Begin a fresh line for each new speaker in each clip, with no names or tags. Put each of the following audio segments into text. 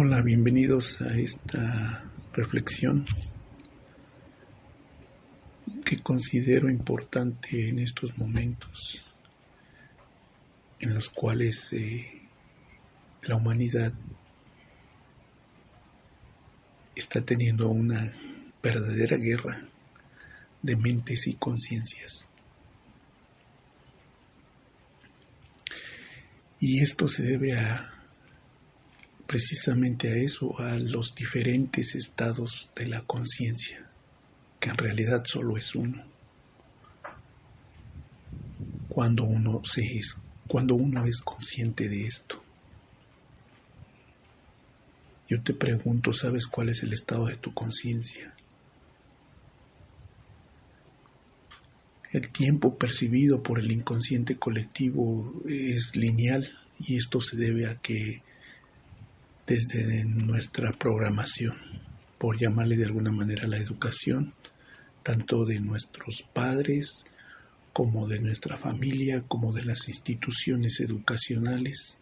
Hola, bienvenidos a esta reflexión que considero importante en estos momentos en los cuales la humanidad está teniendo una verdadera guerra de mentes y conciencias. Y esto se debe precisamente a eso, a los diferentes estados de la conciencia, que en realidad solo es uno. Cuando uno es consciente de esto. Yo te pregunto, ¿sabes cuál es el estado de tu conciencia? El tiempo percibido por el inconsciente colectivo es lineal, y esto se debe a que desde nuestra programación, por llamarle de alguna manera la educación, tanto de nuestros padres como de nuestra familia, como de las instituciones educacionales,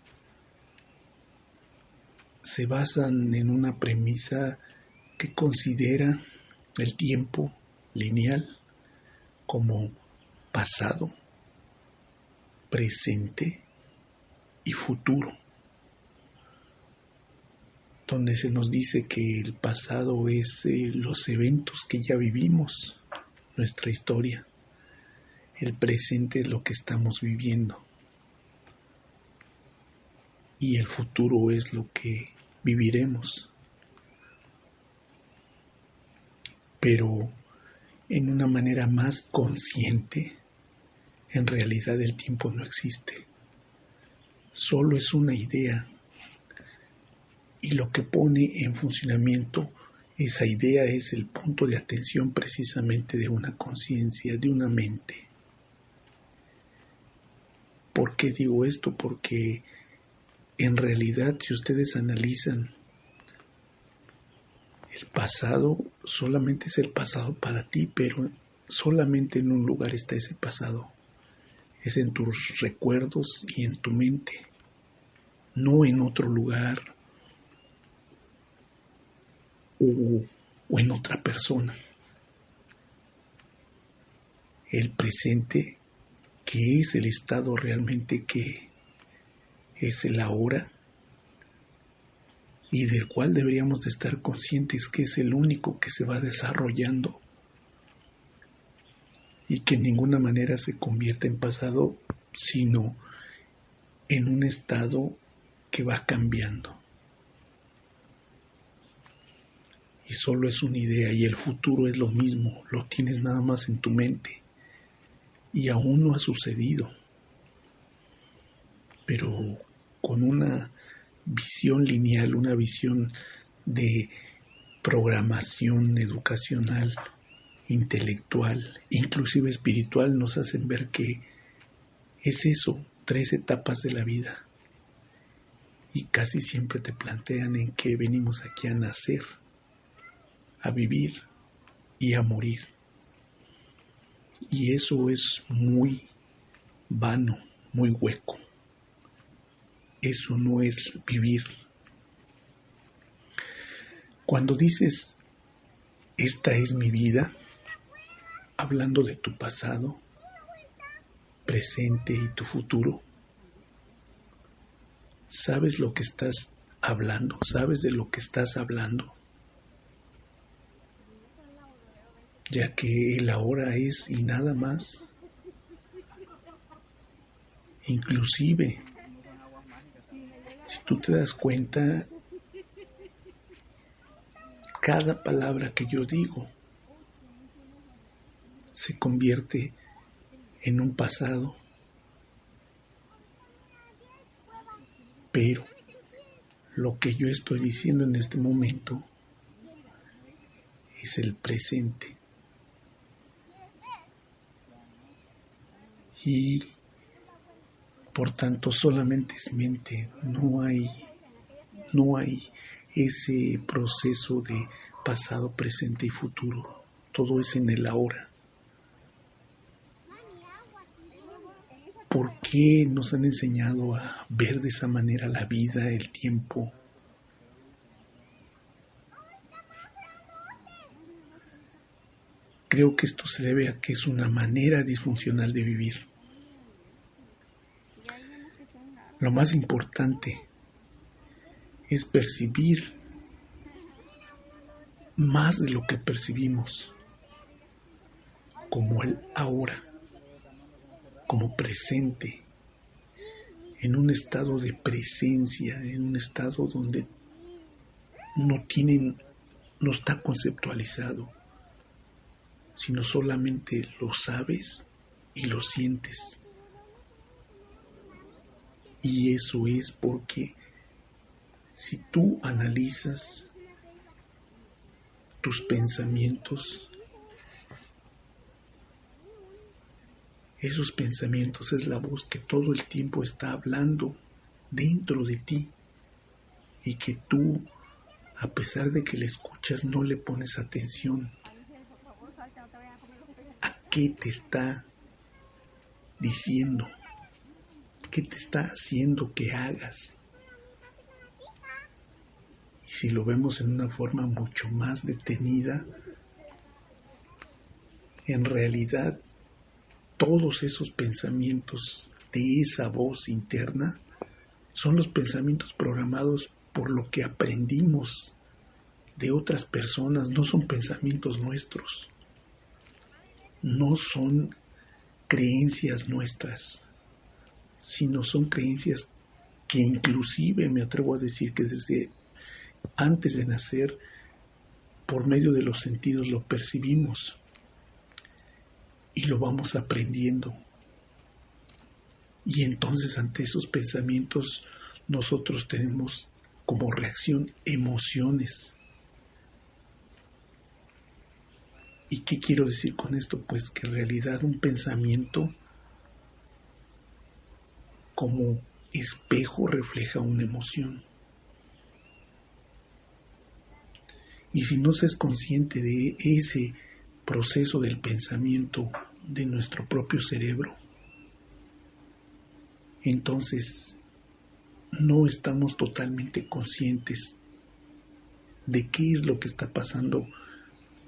se basan en una premisa que considera el tiempo lineal como pasado, presente y futuro, donde se nos dice que el pasado es los eventos que ya vivimos, nuestra historia, el presente es lo que estamos viviendo y el futuro es lo que viviremos, pero en una manera más consciente. En realidad el tiempo no existe, solo es una idea, y lo que pone en funcionamiento esa idea es el punto de atención precisamente de una conciencia, de una mente. ¿Por qué digo esto? Porque en realidad, si ustedes analizan el pasado, solamente es el pasado para ti, pero solamente en un lugar está ese pasado. Es en tus recuerdos y en tu mente, no en otro lugar o en otra persona. El presente, que es el estado realmente que es el ahora, y del cual deberíamos de estar conscientes que es el único que se va desarrollando y que en ninguna manera se convierte en pasado, sino en un estado que va cambiando. Y solo es una idea, y el futuro es lo mismo, lo tienes nada más en tu mente y aún no ha sucedido, pero con una visión lineal, una visión de programación educacional, intelectual, inclusive espiritual, nos hacen ver que es eso, 3 etapas de la vida, y casi siempre te plantean en que venimos aquí a nacer, a vivir y a morir, y eso es muy vano, muy hueco. Eso no es vivir. Cuando dices, esta es mi vida, hablando de tu pasado, presente y tu futuro, ¿sabes lo que estás hablando? ¿Sabes de lo que estás hablando? Ya que el ahora es y nada más. Inclusive, si tú te das cuenta, cada palabra que yo digo se convierte en un pasado, pero lo que yo estoy diciendo en este momento es el presente. Y por tanto solamente es mente, no hay ese proceso de pasado, presente y futuro. Todo es en el ahora. ¿Por qué nos han enseñado a ver de esa manera la vida, el tiempo? creo que esto se debe a que es una manera disfuncional de vivir. Lo más importante es percibir más de lo que percibimos como el ahora, como presente, en un estado de presencia, en un estado donde no está conceptualizado, sino solamente lo sabes y lo sientes. Y eso es porque si tú analizas tus pensamientos, esos pensamientos es la voz que todo el tiempo está hablando dentro de ti y que tú, a pesar de que la escuchas, no le pones atención a qué te está diciendo, qué te está haciendo que hagas. Y si lo vemos en una forma mucho más detenida, en realidad todos esos pensamientos de esa voz interna son los pensamientos programados por lo que aprendimos de otras personas, no son pensamientos nuestros, no son creencias nuestras, sino son creencias que inclusive me atrevo a decir que desde antes de nacer, por medio de los sentidos lo percibimos y lo vamos aprendiendo. Y entonces ante esos pensamientos nosotros tenemos como reacción emociones. ¿Y qué quiero decir con esto? Pues que en realidad un pensamiento como espejo refleja una emoción. Y si no se es consciente de ese proceso del pensamiento de nuestro propio cerebro, entonces no estamos totalmente conscientes de qué es lo que está pasando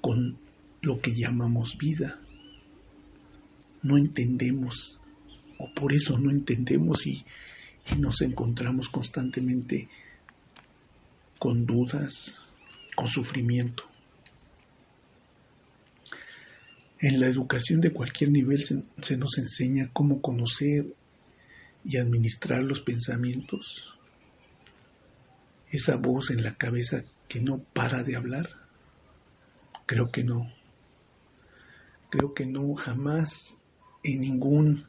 con lo que llamamos vida. No entendemos, o por eso no entendemos y nos encontramos constantemente con dudas, con sufrimiento. En la educación de cualquier nivel se nos enseña cómo conocer y administrar los pensamientos. Esa voz en la cabeza que no para de hablar. Creo que no. Creo que no, jamás en ningún,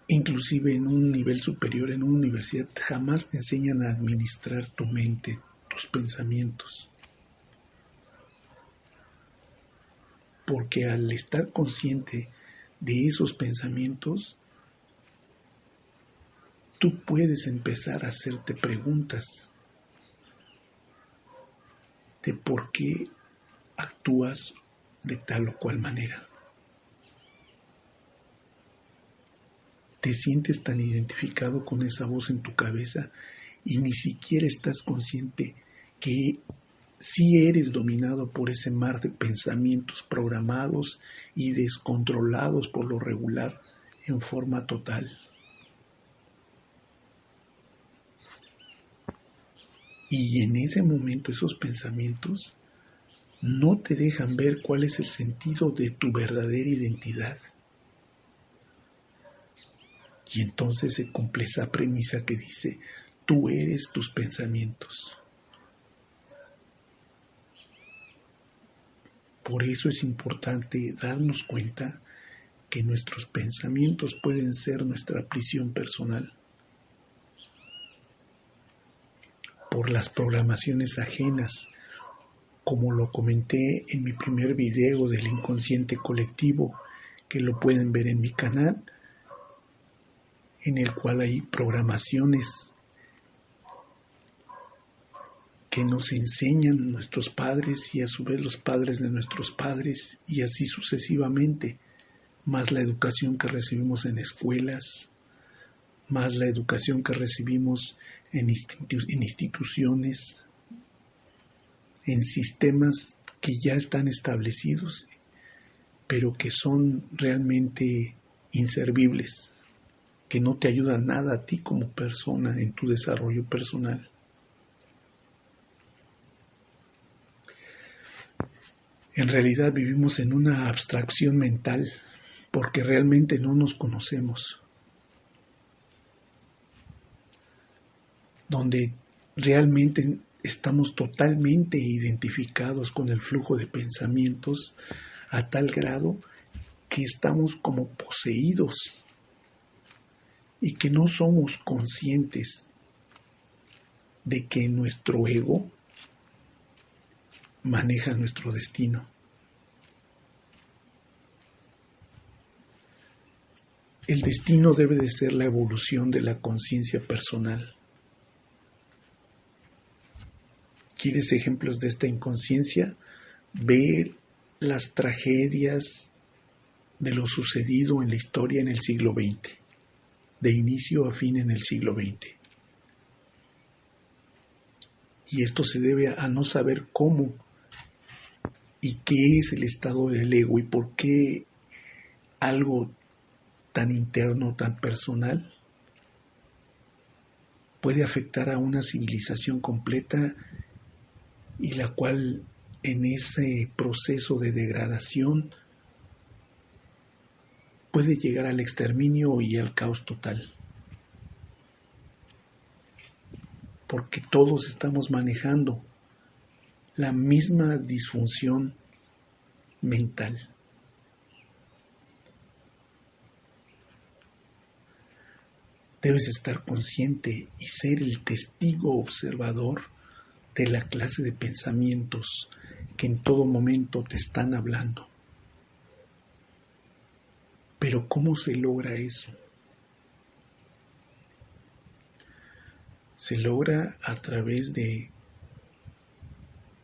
inclusive en un nivel superior, en una universidad, jamás te enseñan a administrar tu mente, tus pensamientos. Porque al estar consciente de esos pensamientos, tú puedes empezar a hacerte preguntas de por qué actúas de tal o cual manera. Te sientes tan identificado con esa voz en tu cabeza y ni siquiera estás consciente que sí eres dominado por ese mar de pensamientos programados y descontrolados por lo regular en forma total. Y en ese momento esos pensamientos no te dejan ver cuál es el sentido de tu verdadera identidad. Y entonces se cumple esa premisa que dice, tú eres tus pensamientos. Por eso es importante darnos cuenta que nuestros pensamientos pueden ser nuestra prisión personal. Por las programaciones ajenas, como lo comenté en mi primer video del inconsciente colectivo, que lo pueden ver en mi canal, en el cual hay programaciones que nos enseñan nuestros padres y a su vez los padres de nuestros padres y así sucesivamente, más la educación que recibimos en escuelas, más la educación que recibimos en instituciones, en sistemas que ya están establecidos pero que son realmente inservibles, que no te ayudan nada a ti como persona en tu desarrollo personal. En realidad vivimos en una abstracción mental porque realmente no nos conocemos, donde realmente estamos totalmente identificados con el flujo de pensamientos a tal grado que estamos como poseídos y que no somos conscientes de que nuestro ego maneja nuestro destino. El destino debe de ser la evolución de la conciencia personal. ¿Quieres ejemplos de esta inconsciencia? Ve las tragedias de lo sucedido en la historia en el siglo XX, de inicio a fin en el siglo XX. Y esto se debe a no saber cómo y qué es el estado del ego y por qué algo tan interno, tan personal, puede afectar a una civilización completa y la cual en ese proceso de degradación puede llegar al exterminio y al caos total. Porque todos estamos manejando la misma disfunción mental. Debes estar consciente y ser el testigo observador de la clase de pensamientos que en todo momento te están hablando. Pero ¿cómo se logra eso? Se logra a través de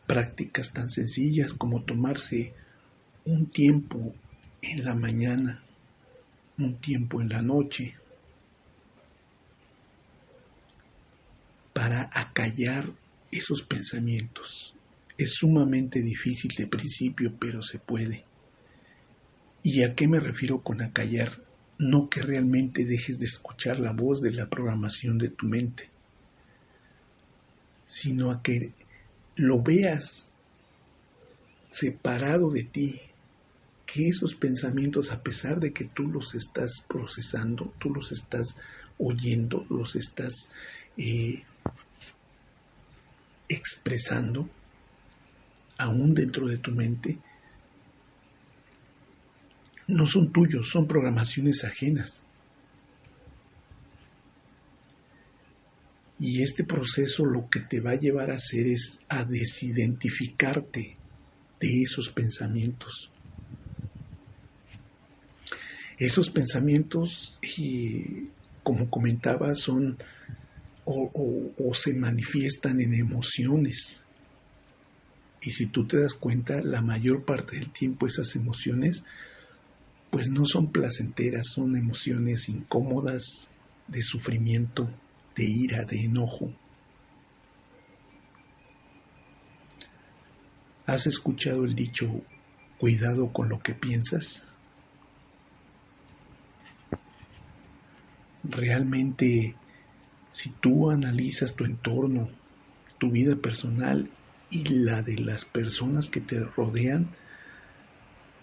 prácticas tan sencillas como tomarse un tiempo en la mañana, un tiempo en la noche, para acallar esos pensamientos. Es sumamente difícil de principio, pero se puede. ¿Y a qué me refiero con acallar? No que realmente dejes de escuchar la voz de la programación de tu mente, sino a que lo veas separado de ti, que esos pensamientos, a pesar de que tú los estás procesando, tú los estás oyendo, los estás expresando, aún dentro de tu mente, no son tuyos, son programaciones ajenas. Y este proceso lo que te va a llevar a hacer es a desidentificarte de esos pensamientos. Esos pensamientos, como comentaba, son o se manifiestan en emociones. Y si tú te das cuenta, la mayor parte del tiempo esas emociones pues no son placenteras, son emociones incómodas, de sufrimiento, de ira, de enojo. ¿Has escuchado el dicho, cuidado con lo que piensas? Realmente, si tú analizas tu entorno, tu vida personal y la de las personas que te rodean,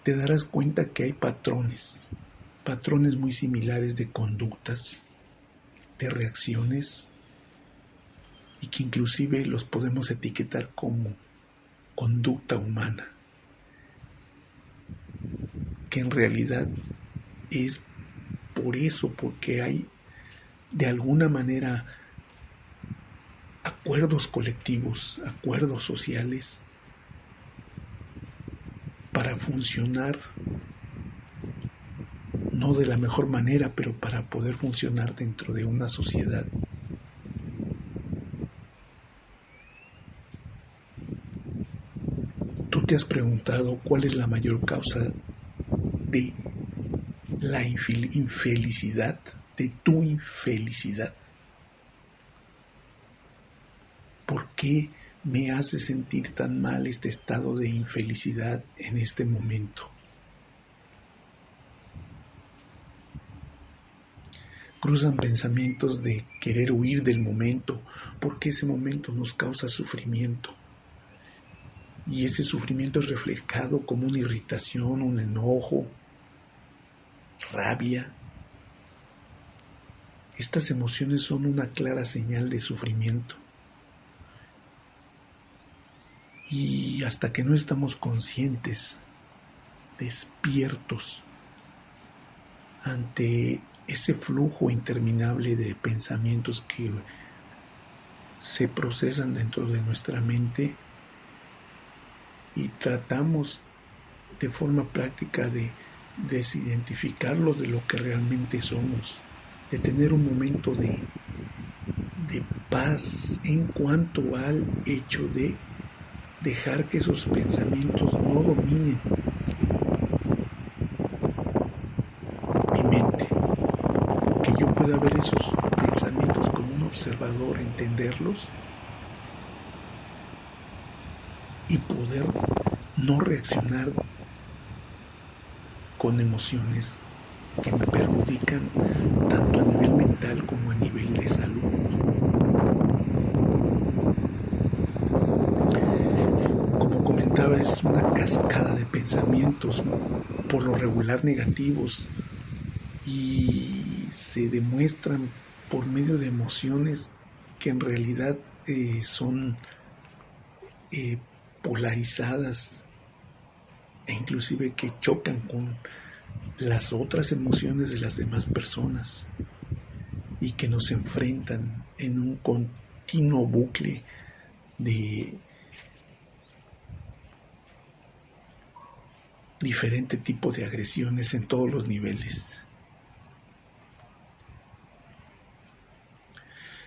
te darás cuenta que hay patrones muy similares de conductas, de reacciones, y que inclusive los podemos etiquetar como conducta humana, que en realidad es por eso, porque hay de alguna manera acuerdos colectivos, acuerdos sociales para funcionar, no de la mejor manera, pero para poder funcionar dentro de una sociedad. ¿Tú te has preguntado cuál es la mayor causa de la infelicidad, de tu infelicidad? ¿Por qué me hace sentir tan mal este estado de infelicidad en este momento? cruzan pensamientos de querer huir del momento, porque ese momento nos causa sufrimiento. Y ese sufrimiento es reflejado como una irritación, un enojo, rabia. Estas emociones son una clara señal de sufrimiento. Y hasta que no estamos conscientes, despiertos ante ese flujo interminable de pensamientos que se procesan dentro de nuestra mente, y tratamos de forma práctica de desidentificarlos de lo que realmente somos, de tener un momento de paz en cuanto al hecho de dejar que esos pensamientos no dominen mi mente, que yo pueda ver esos pensamientos como un observador, entenderlos y poder no reaccionar con emociones que me perjudican tanto a nivel mental como a nivel de salud. Como comentaba, es una cascada de pensamientos, por lo regular negativos, y se demuestran por medio de emociones que en realidad son polarizadas e inclusive que chocan con las otras emociones de las demás personas y que nos enfrentan en un continuo bucle de diferente tipo de agresiones en todos los niveles.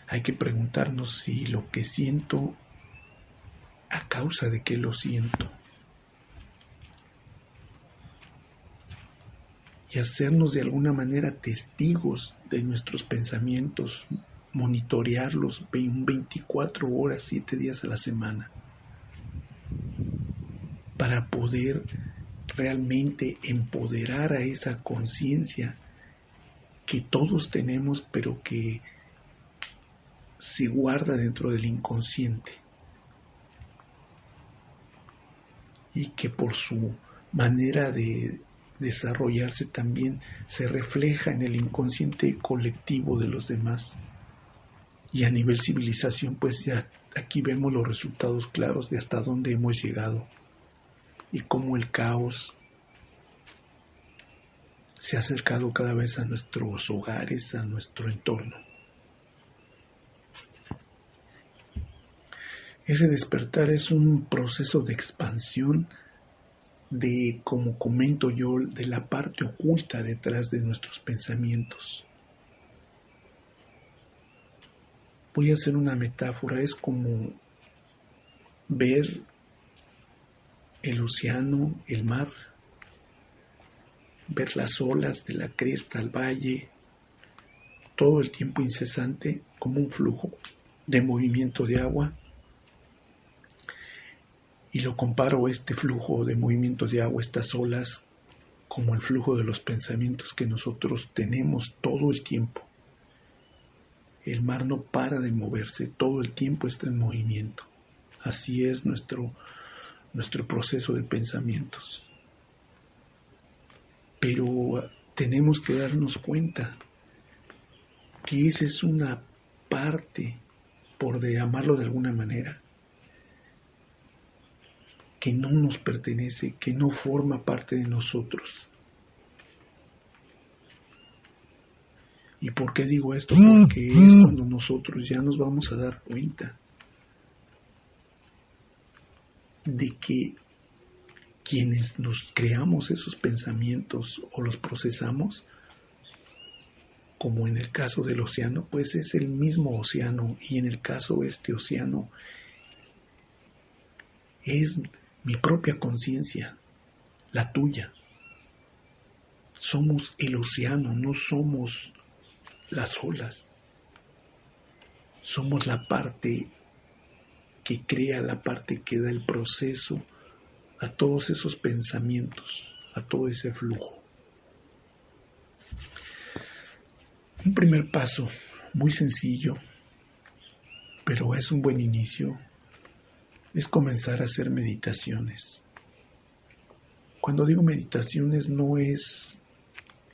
Hay que preguntarnos si lo que siento, a causa de qué lo siento, y hacernos de alguna manera testigos de nuestros pensamientos, monitorearlos 24 horas, 7 días a la semana, para poder realmente empoderar a esa conciencia que todos tenemos, pero que se guarda dentro del inconsciente y que por su manera de desarrollarse también se refleja en el inconsciente colectivo de los demás. Y a nivel civilización, pues ya aquí vemos los resultados claros de hasta dónde hemos llegado y cómo el caos se ha acercado cada vez a nuestros hogares, a nuestro entorno. Ese despertar es un proceso de expansión de, como comento yo, de la parte oculta detrás de nuestros pensamientos. Voy a hacer una metáfora, es como ver el océano, el mar, ver las olas de la cresta al valle, todo el tiempo incesante como un flujo de movimiento de agua. Y lo comparo, este flujo de movimiento de agua, estas olas, como el flujo de los pensamientos que nosotros tenemos todo el tiempo. El mar no para de moverse, todo el tiempo está en movimiento. Así es nuestro proceso de pensamientos. Pero tenemos que darnos cuenta que esa es una parte, por llamarlo de alguna manera, que no nos pertenece, que no forma parte de nosotros. ¿Y por qué digo esto? Porque es cuando nosotros ya nos vamos a dar cuenta de que quienes nos creamos esos pensamientos o los procesamos, como en el caso del océano, pues es el mismo océano, y en el caso de este océano es mi propia conciencia, la tuya. Somos el océano, no somos las olas. Somos la parte que crea, la parte que da el proceso a todos esos pensamientos, a todo ese flujo. Un primer paso muy sencillo, pero es un buen inicio, es comenzar a hacer meditaciones. Cuando digo meditaciones no es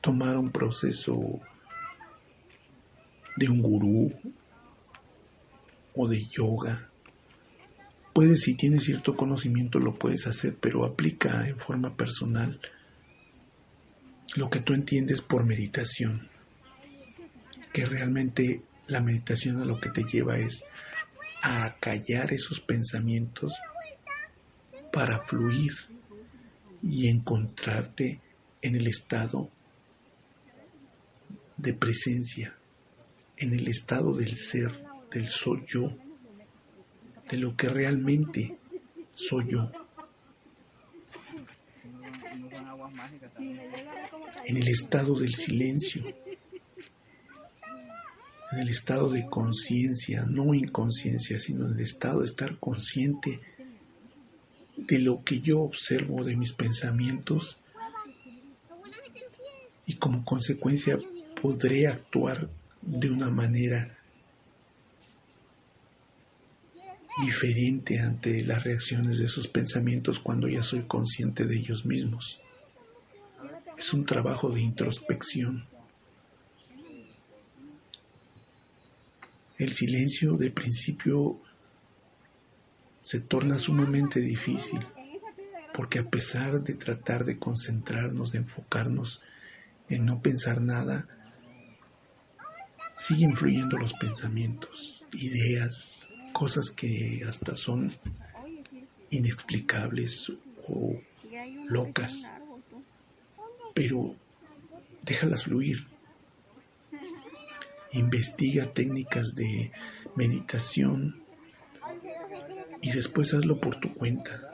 tomar un proceso de un gurú o de yoga. Puedes, si tienes cierto conocimiento, lo puedes hacer, pero aplica en forma personal lo que tú entiendes por meditación. Que realmente la meditación a lo que te lleva es a acallar esos pensamientos para fluir y encontrarte en el estado de presencia, en el estado del ser, del soy yo, de lo que realmente soy yo, en el estado del silencio, en el estado de conciencia, no inconsciencia, sino en el estado de estar consciente de lo que yo observo, de mis pensamientos, y como consecuencia podré actuar de una manera diferente ante las reacciones de esos pensamientos cuando ya soy consciente de ellos mismos. Es un trabajo de introspección. El silencio de principio se torna sumamente difícil porque a pesar de tratar de concentrarnos, de enfocarnos en no pensar nada, siguen fluyendo los pensamientos, ideas, cosas que hasta son inexplicables o locas, pero déjalas fluir. Investiga técnicas de meditación y después hazlo por tu cuenta.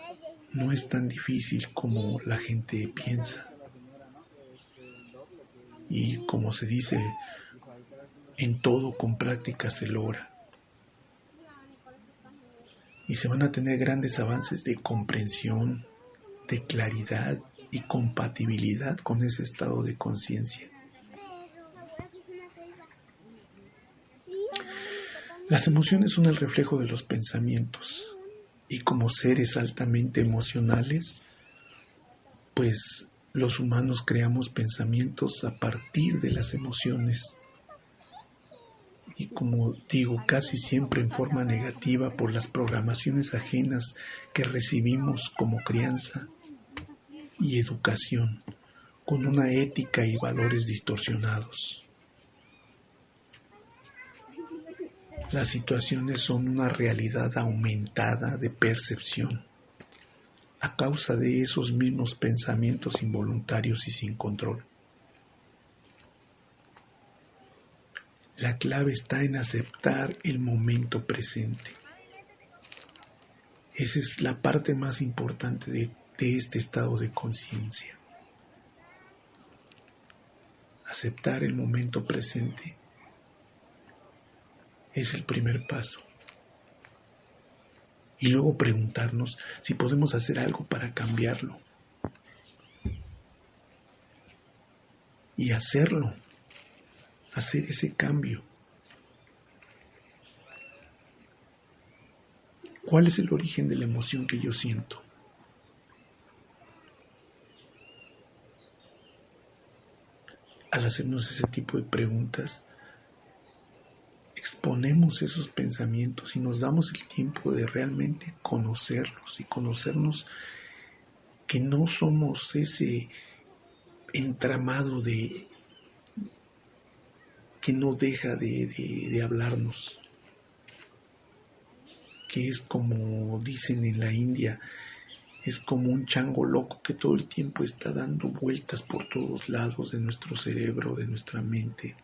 No es tan difícil como la gente piensa. Y como se dice, en todo con práctica se logra. Y se van a tener grandes avances de comprensión, de claridad y compatibilidad con ese estado de conciencia. Las emociones son el reflejo de los pensamientos y como seres altamente emocionales, pues los humanos creamos pensamientos a partir de las emociones y como digo, casi siempre en forma negativa por las programaciones ajenas que recibimos como crianza y educación, con una ética y valores distorsionados. Las situaciones son una realidad aumentada de percepción a causa de esos mismos pensamientos involuntarios y sin control. La clave está en aceptar el momento presente. Esa es la parte más importante de este estado de conciencia. Aceptar el momento presente es el primer paso. Y luego preguntarnos si podemos hacer algo para cambiarlo. Y hacerlo. Hacer ese cambio. ¿Cuál es el origen de la emoción que yo siento? Al hacernos ese tipo de preguntas, exponemos esos pensamientos y nos damos el tiempo de realmente conocerlos y conocernos que no somos ese entramado de que no deja de hablarnos, que es como dicen en la India, es como un chango loco que todo el tiempo está dando vueltas por todos lados de nuestro cerebro, de nuestra mente,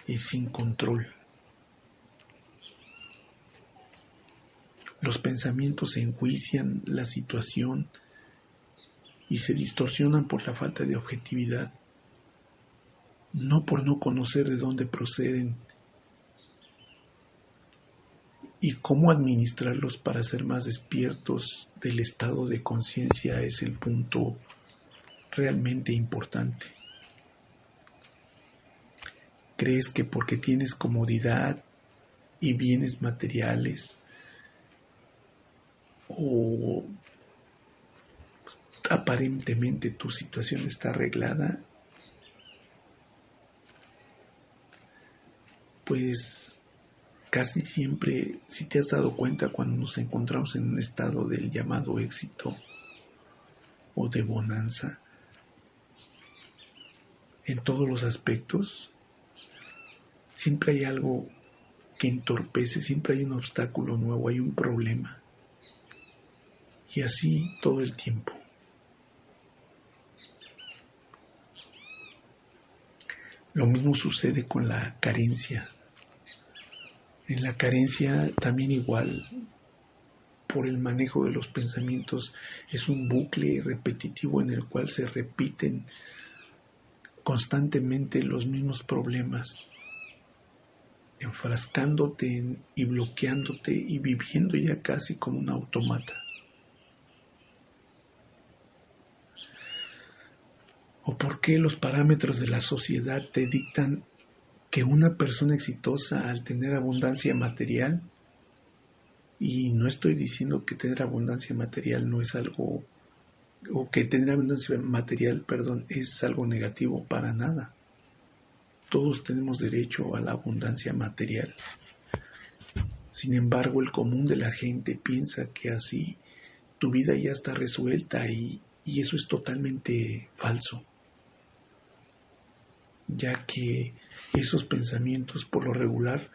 y sin control. Los pensamientos enjuician la situación y se distorsionan por la falta de objetividad, no por no conocer de dónde proceden y cómo administrarlos para ser más despiertos del estado de conciencia es el punto realmente importante. Crees que porque tienes comodidad y bienes materiales o aparentemente tu situación está arreglada, pues casi siempre, si te has dado cuenta, cuando nos encontramos en un estado del llamado éxito o de bonanza, en todos los aspectos, siempre hay algo que entorpece, siempre hay un obstáculo nuevo, hay un problema. Y así todo el tiempo. Lo mismo sucede con la carencia. En la carencia también igual, por el manejo de los pensamientos, es un bucle repetitivo en el cual se repiten constantemente los mismos problemas, enfrascándote y bloqueándote y viviendo ya casi como un autómata. ¿O por qué los parámetros de la sociedad te dictan que una persona exitosa, al tener abundancia material, y no estoy diciendo que tener abundancia material no es algo, o que tener abundancia material, es algo negativo, para nada. Todos tenemos derecho a la abundancia material. Sin embargo, el común de la gente piensa que así tu vida ya está resuelta y eso es totalmente falso, ya que esos pensamientos por lo regular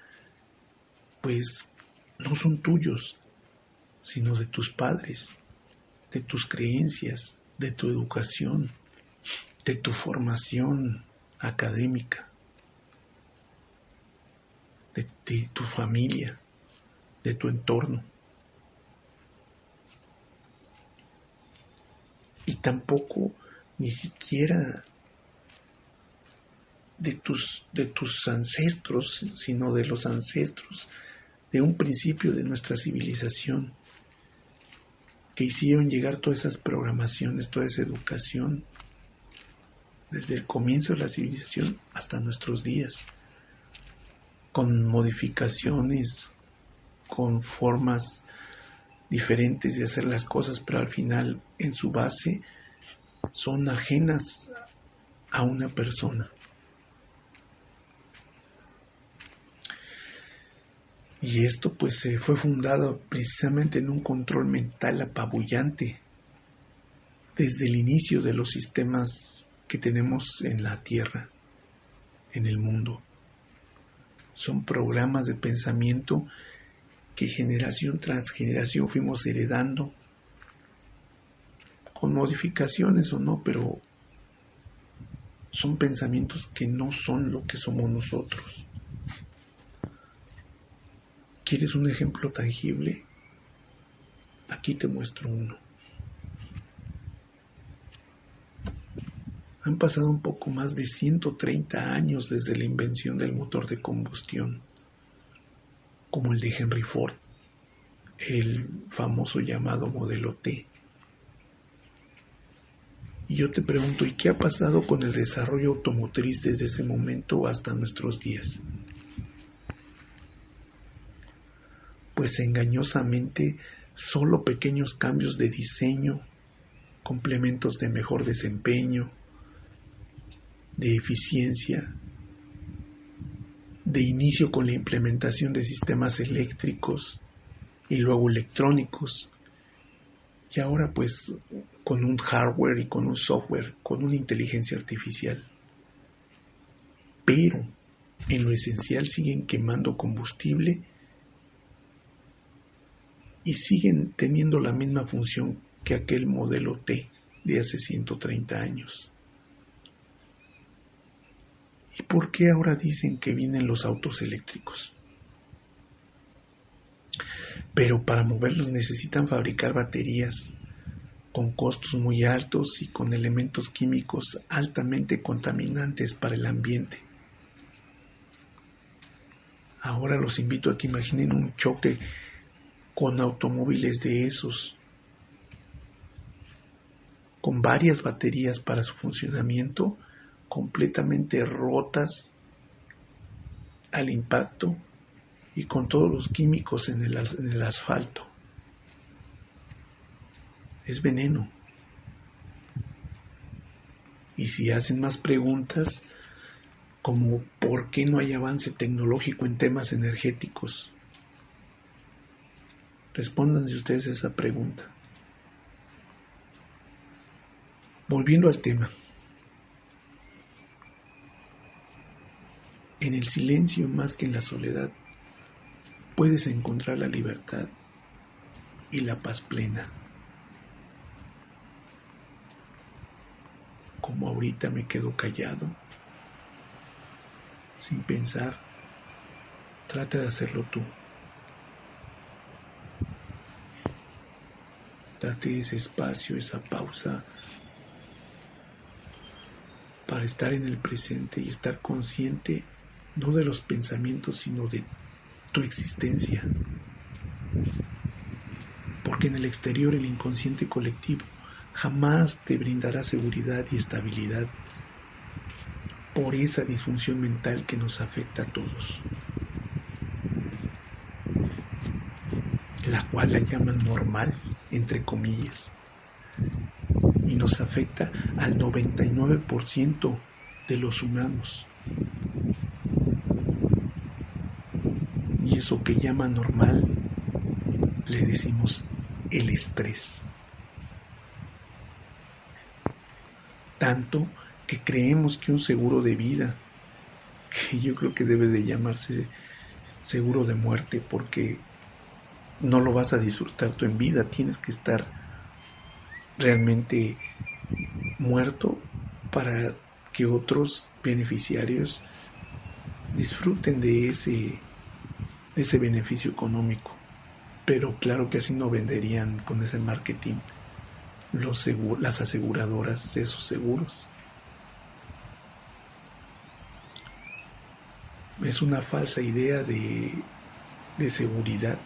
pues no son tuyos, sino de tus padres, de tus creencias, de tu educación, de tu académica, de tu familia, de tu entorno. Y tampoco ni siquiera de tus ancestros, sino de los ancestros de un principio de nuestra civilización, que hicieron llegar todas esas programaciones, toda esa educación, desde el comienzo de la civilización hasta nuestros días, con modificaciones, con formas diferentes de hacer las cosas, pero al final, en su base, son ajenas a una persona. Y esto pues fue fundado precisamente en un control mental apabullante desde el inicio de los sistemas que tenemos en la Tierra, en el mundo. Son programas de pensamiento que generación tras generación fuimos heredando, con modificaciones o no, pero son pensamientos que no son lo que somos nosotros. ¿Quieres un ejemplo tangible? Aquí te muestro uno. Han pasado un poco más de 130 años desde la invención del motor de combustión, como el de Henry Ford, el famoso llamado modelo T. Y yo te pregunto, ¿y qué ha pasado con el desarrollo automotriz desde ese momento hasta nuestros días? Pues engañosamente solo pequeños cambios de diseño, complementos de mejor desempeño, de eficiencia, de inicio con la implementación de sistemas eléctricos y luego electrónicos, y ahora pues con un hardware y con un software, con una inteligencia artificial. Pero en lo esencial siguen quemando combustible y siguen teniendo la misma función que aquel modelo T de hace 130 años. ¿Y por qué ahora dicen que vienen los autos eléctricos? Pero para moverlos necesitan fabricar baterías con costos muy altos y con elementos químicos altamente contaminantes para el ambiente. Ahora los invito a que imaginen un choque con automóviles de esos, con varias baterías para su funcionamiento, completamente rotas al impacto y con todos los químicos en el asfalto. Es veneno. Y si hacen más preguntas, como ¿por qué no hay avance tecnológico en temas energéticos? Respóndanse ustedes esa pregunta. Volviendo al tema. En el silencio más que en la soledad puedes encontrar la libertad y la paz plena. Como ahorita me quedo callado, sin pensar, trata de hacerlo tú. Date ese espacio, esa pausa para estar en el presente y estar consciente no de los pensamientos, sino de tu existencia. Porque en el exterior el inconsciente colectivo jamás te brindará seguridad y estabilidad por esa disfunción mental que nos afecta a todos, la cual la llaman normal, entre comillas, y nos afecta al 99% de los humanos. Y eso que llama normal le decimos el estrés. Tanto que creemos que un seguro de vida, que yo creo que debe de llamarse seguro de muerte, porque no lo vas a disfrutar tú en vida, tienes que estar realmente muerto para que otros beneficiarios disfruten de ese beneficio económico. Pero claro que así no venderían con ese marketing las aseguradoras esos seguros. Es una falsa idea de seguridad.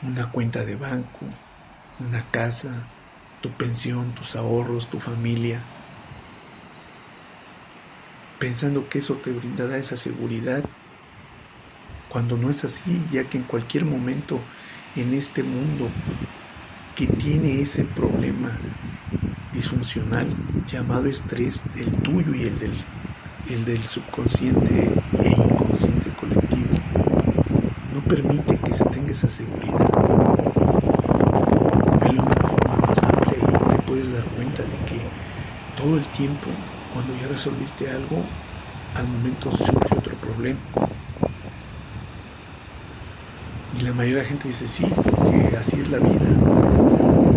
Una cuenta de banco, una casa, tu pensión, tus ahorros, tu familia, pensando que eso te brindará esa seguridad, cuando no es así, ya que en cualquier momento en este mundo que tiene ese problema disfuncional llamado estrés, el tuyo y el del subconsciente e inconsciente colectivo, no permite que se tenga esa seguridad. Velo de una forma más amplia y te puedes dar cuenta de que todo el tiempo, cuando ya resolviste algo, al momento surge otro problema. Y la mayoría de la gente dice sí, porque así es la vida,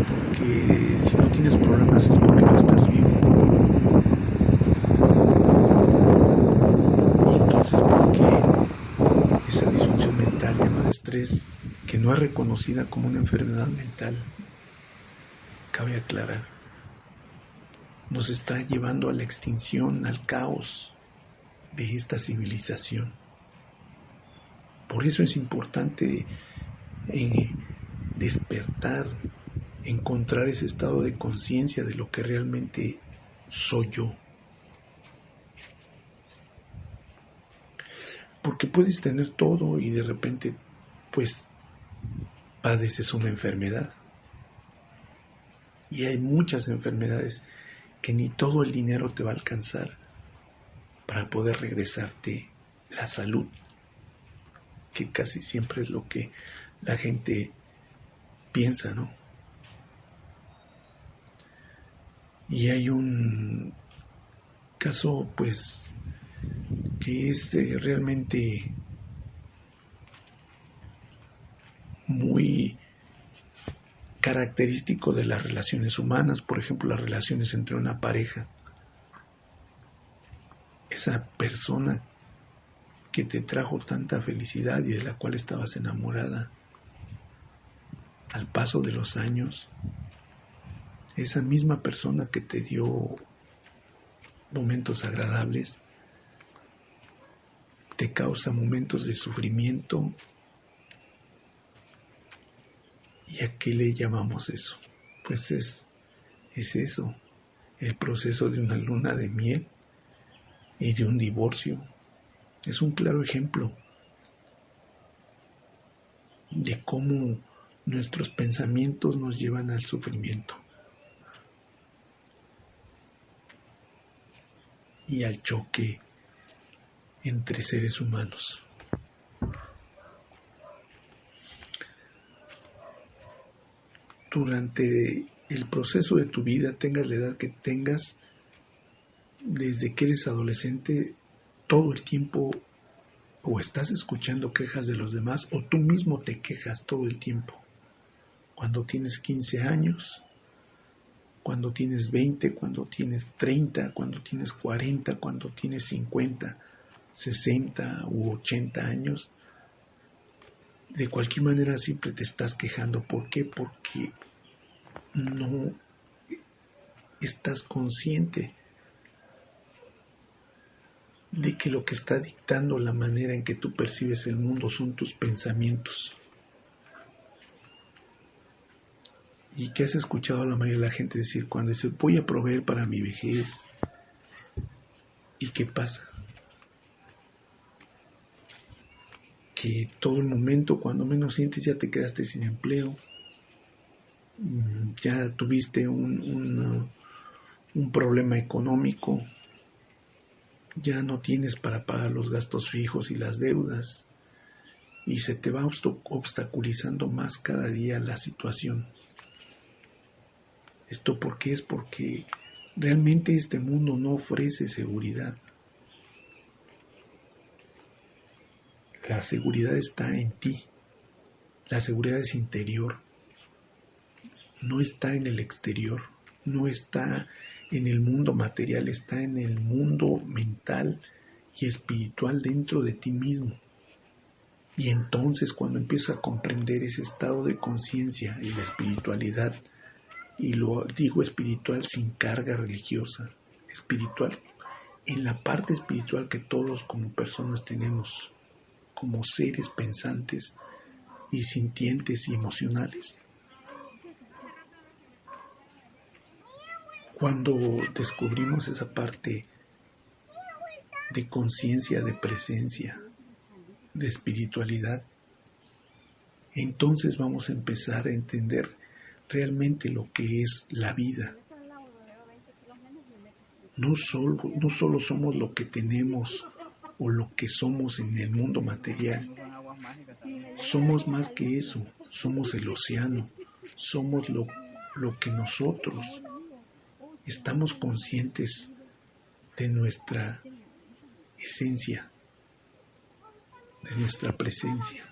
porque si no tienes problemas es porque no estás vivo. Y entonces, ¿por qué esa disfunción mental llamada estrés, que no es reconocida como una enfermedad mental, cabe aclarar, nos está llevando a la extinción, al caos de esta civilización? Por eso es importante despertar, encontrar ese estado de conciencia de lo que realmente soy yo. Porque puedes tener todo y de repente, pues, padeces una enfermedad. Y hay muchas enfermedades que ni todo el dinero te va a alcanzar para poder regresarte la salud, que casi siempre es lo que la gente piensa, ¿no? Y hay un caso, pues, que es realmente muy característico de las relaciones humanas, por ejemplo, las relaciones entre una pareja. Esa persona que te trajo tanta felicidad y de la cual estabas enamorada, al paso de los años, esa misma persona que te dio momentos agradables, te causa momentos de sufrimiento. ¿Y a qué le llamamos eso? Pues es eso, el proceso de una luna de miel y de un divorcio, Es un claro ejemplo de cómo nuestros pensamientos nos llevan al sufrimiento y al choque entre seres humanos. Durante el proceso de tu vida, tengas la edad que tengas, desde que eres adolescente, todo el tiempo o estás escuchando quejas de los demás o tú mismo te quejas todo el tiempo. Cuando tienes 15 años, cuando tienes 20, cuando tienes 30, cuando tienes 40, cuando tienes 50, 60 u 80 años, de cualquier manera siempre te estás quejando. ¿Por qué? Porque no estás consciente de que lo que está dictando la manera en que tú percibes el mundo son tus pensamientos. ¿Y qué has escuchado a la mayoría de la gente decir cuando dice voy a proveer para mi vejez? ¿Y qué pasa? Que todo el momento, cuando menos sientes, ya te quedaste sin empleo, ya tuviste un problema económico, ya no tienes para pagar los gastos fijos y las deudas, y se te va obstaculizando más cada día la situación. ¿Esto por qué? Es porque realmente este mundo no ofrece seguridad. La seguridad está en ti. La seguridad es interior. No está en el exterior. No está en el mundo material. Está en el mundo mental y espiritual dentro de ti mismo. Y entonces cuando empiezas a comprender ese estado de conciencia y la espiritualidad, y lo digo espiritual sin carga religiosa, espiritual en la parte espiritual que todos como personas tenemos, como seres pensantes y sintientes y emocionales. Cuando descubrimos esa parte de conciencia, de presencia, de espiritualidad, entonces vamos a empezar a entender realmente lo que es la vida. No solo somos lo que tenemos o lo que somos en el mundo material. Somos más que eso. Somos el océano. Somos lo que nosotros estamos conscientes de nuestra esencia, de nuestra presencia.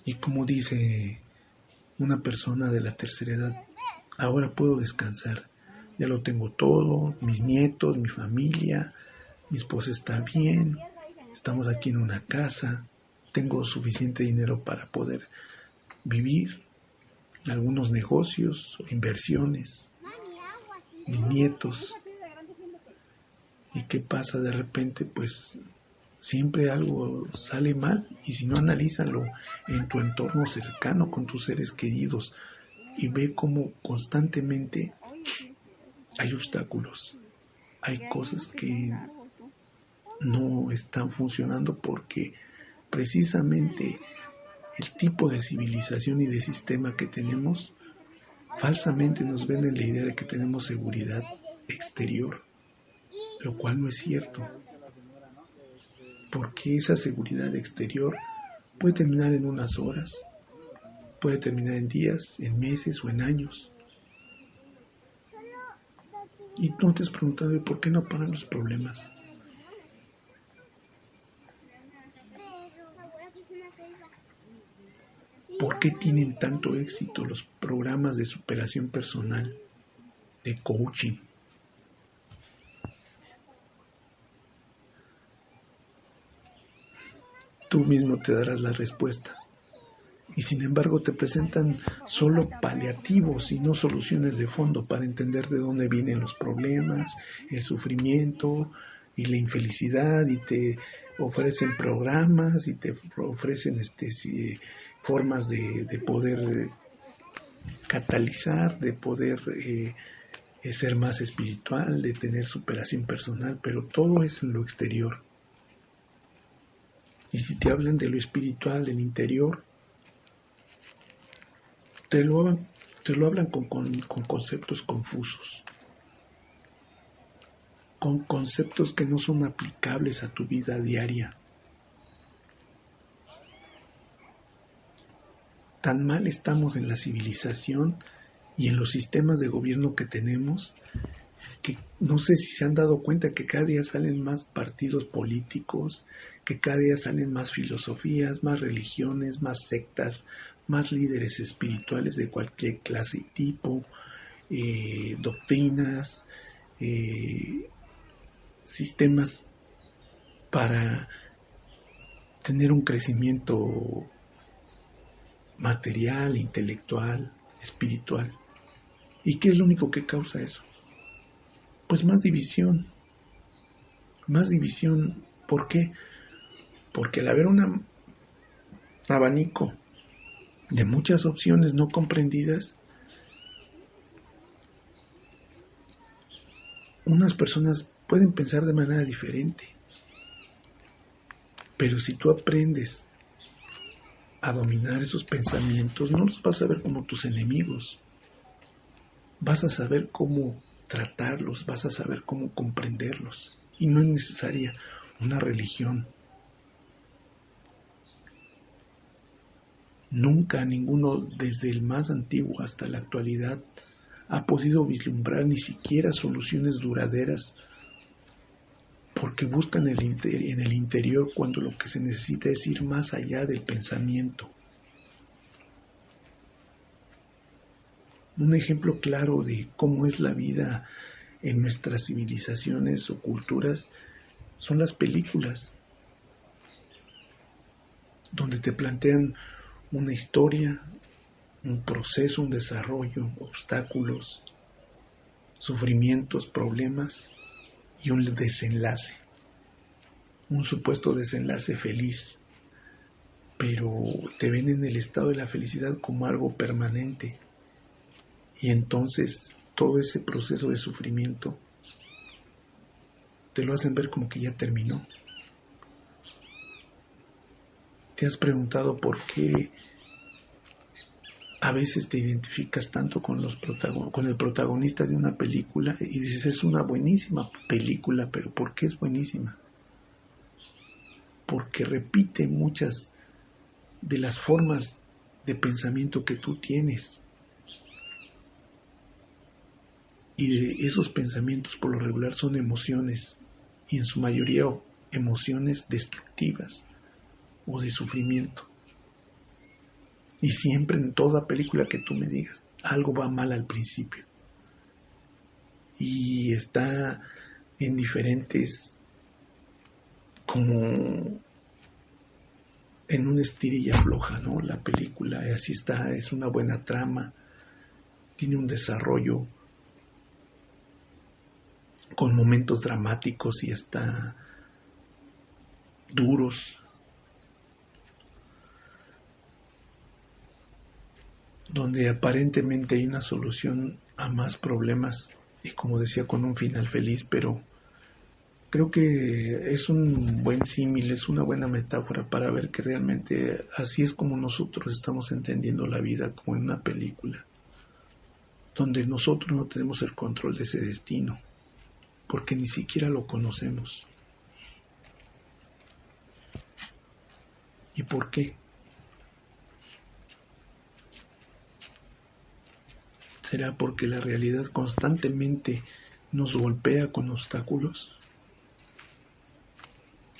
Y como dice una persona de la tercera edad, ahora puedo descansar, ya lo tengo todo, mis nietos, mi familia, mi esposa está bien, estamos aquí en una casa, tengo suficiente dinero para poder vivir, algunos negocios, inversiones, mis nietos. ¿Y qué pasa de repente? Pues siempre algo sale mal, y si no, analízalo en tu entorno cercano con tus seres queridos y ve cómo constantemente hay obstáculos, hay cosas que no están funcionando porque precisamente el tipo de civilización y de sistema que tenemos falsamente nos venden la idea de que tenemos seguridad exterior, lo cual no es cierto. Porque esa seguridad exterior puede terminar en unas horas, puede terminar en días, en meses o en años. Y no te has preguntado por qué no paran los problemas. ¿Por qué tienen tanto éxito los programas de superación personal, de coaching? Tú mismo te darás la respuesta. Y sin embargo te presentan solo paliativos y no soluciones de fondo para entender de dónde vienen los problemas, el sufrimiento y la infelicidad, y te ofrecen programas y te ofrecen formas de poder catalizar, de poder ser más espiritual, de tener superación personal, pero todo es en lo exterior. Y si te hablan de lo espiritual, del interior, te lo hablan con conceptos confusos, con conceptos que no son aplicables a tu vida diaria. Tan mal estamos en la civilización y en los sistemas de gobierno que tenemos, que no sé si se han dado cuenta que cada día salen más partidos políticos, que cada día salen más filosofías, más religiones, más sectas, más líderes espirituales de cualquier clase y tipo, doctrinas, sistemas para tener un crecimiento material, intelectual, espiritual. ¿Y qué es lo único que causa eso? Pues más división. Más división. ¿Por qué? Porque al haber un abanico de muchas opciones no comprendidas, unas personas pueden pensar de manera diferente. Pero si tú aprendes a dominar esos pensamientos, no los vas a ver como tus enemigos. Vas a saber cómo tratarlos, vas a saber cómo comprenderlos. Y no es necesaria una religión. Nunca ninguno, desde el más antiguo hasta la actualidad, ha podido vislumbrar ni siquiera soluciones duraderas, porque buscan en el interior cuando lo que se necesita es ir más allá del pensamiento. Un ejemplo claro de cómo es la vida en nuestras civilizaciones o culturas son las películas, donde te plantean una historia, un proceso, un desarrollo, obstáculos, sufrimientos, problemas y un desenlace, un supuesto desenlace feliz, pero te ven en el estado de la felicidad como algo permanente. Y entonces todo ese proceso de sufrimiento te lo hacen ver como que ya terminó. ¿Te has preguntado por qué a veces te identificas tanto con el protagonista de una película y dices, es una buenísima película, pero ¿por qué es buenísima? Porque repite muchas de las formas de pensamiento que tú tienes. Y de esos pensamientos por lo regular son emociones, y en su mayoría emociones destructivas o de sufrimiento. Y siempre en toda película que tú me digas, algo va mal al principio. Y está en diferentes, como en un estira y afloja, ¿no? La película, así está, es una buena trama, tiene un desarrollo con momentos dramáticos y hasta duros, donde aparentemente hay una solución a más problemas y, como decía, con un final feliz, pero creo que es un buen símil, es una buena metáfora para ver que realmente así es como nosotros estamos entendiendo la vida, como en una película, donde nosotros no tenemos el control de ese destino, porque ni siquiera lo conocemos. ¿Y por qué? ¿Será porque la realidad constantemente nos golpea con obstáculos?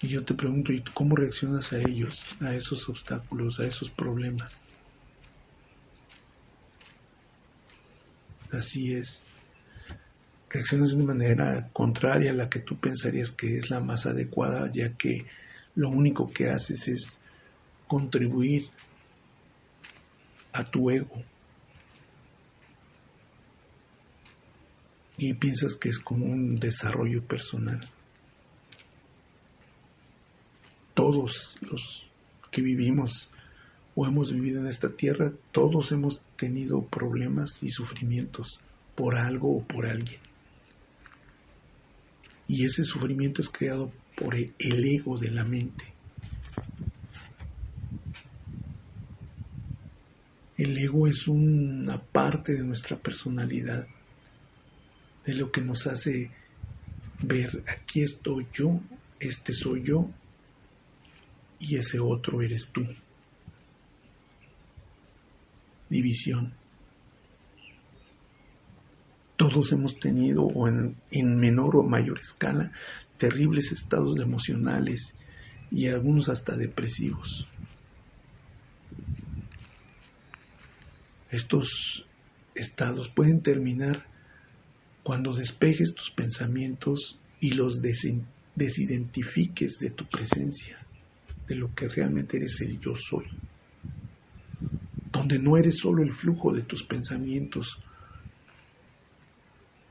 Y yo te pregunto, ¿y tú cómo reaccionas a ellos, a esos obstáculos, a esos problemas? Así es. Reaccionas de una manera contraria a la que tú pensarías que es la más adecuada, ya que lo único que haces es contribuir a tu ego. Y piensas que es como un desarrollo personal. Todos los que vivimos o hemos vivido en esta tierra, todos hemos tenido problemas y sufrimientos. por algo o por alguien. Y ese sufrimiento es creado por el ego de la mente. El ego es una parte de nuestra personalidad, de lo que nos hace ver: aquí estoy yo, este soy yo, y ese otro eres tú. División. Todos hemos tenido, o en menor o mayor escala, terribles estados emocionales y algunos hasta depresivos. Estos estados pueden terminar cuando despejes tus pensamientos y los desidentifiques de tu presencia, de lo que realmente eres el yo soy, donde no eres solo el flujo de tus pensamientos,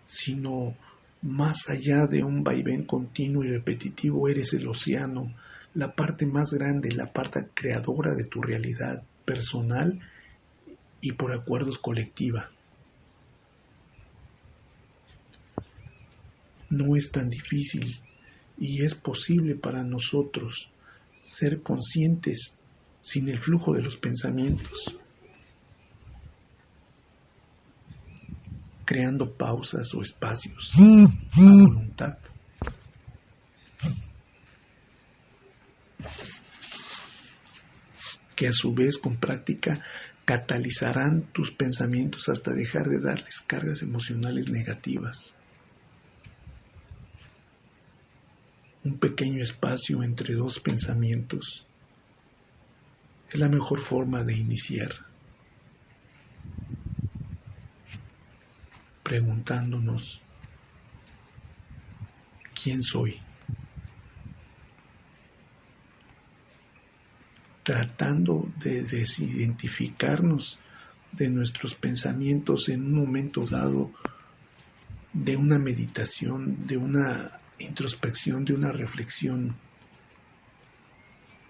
sino más allá de un vaivén continuo y repetitivo, eres el océano, la parte más grande, la parte creadora de tu realidad personal y por acuerdos colectiva. No es tan difícil y es posible para nosotros ser conscientes sin el flujo de los pensamientos, creando pausas o espacios a voluntad. Que a su vez con práctica catalizarán tus pensamientos hasta dejar de darles cargas emocionales negativas. Un pequeño espacio entre dos pensamientos es la mejor forma de iniciar, preguntándonos: ¿quién soy? Tratando de desidentificarnos de nuestros pensamientos en un momento dado, de una meditación, de una introspección, de una reflexión,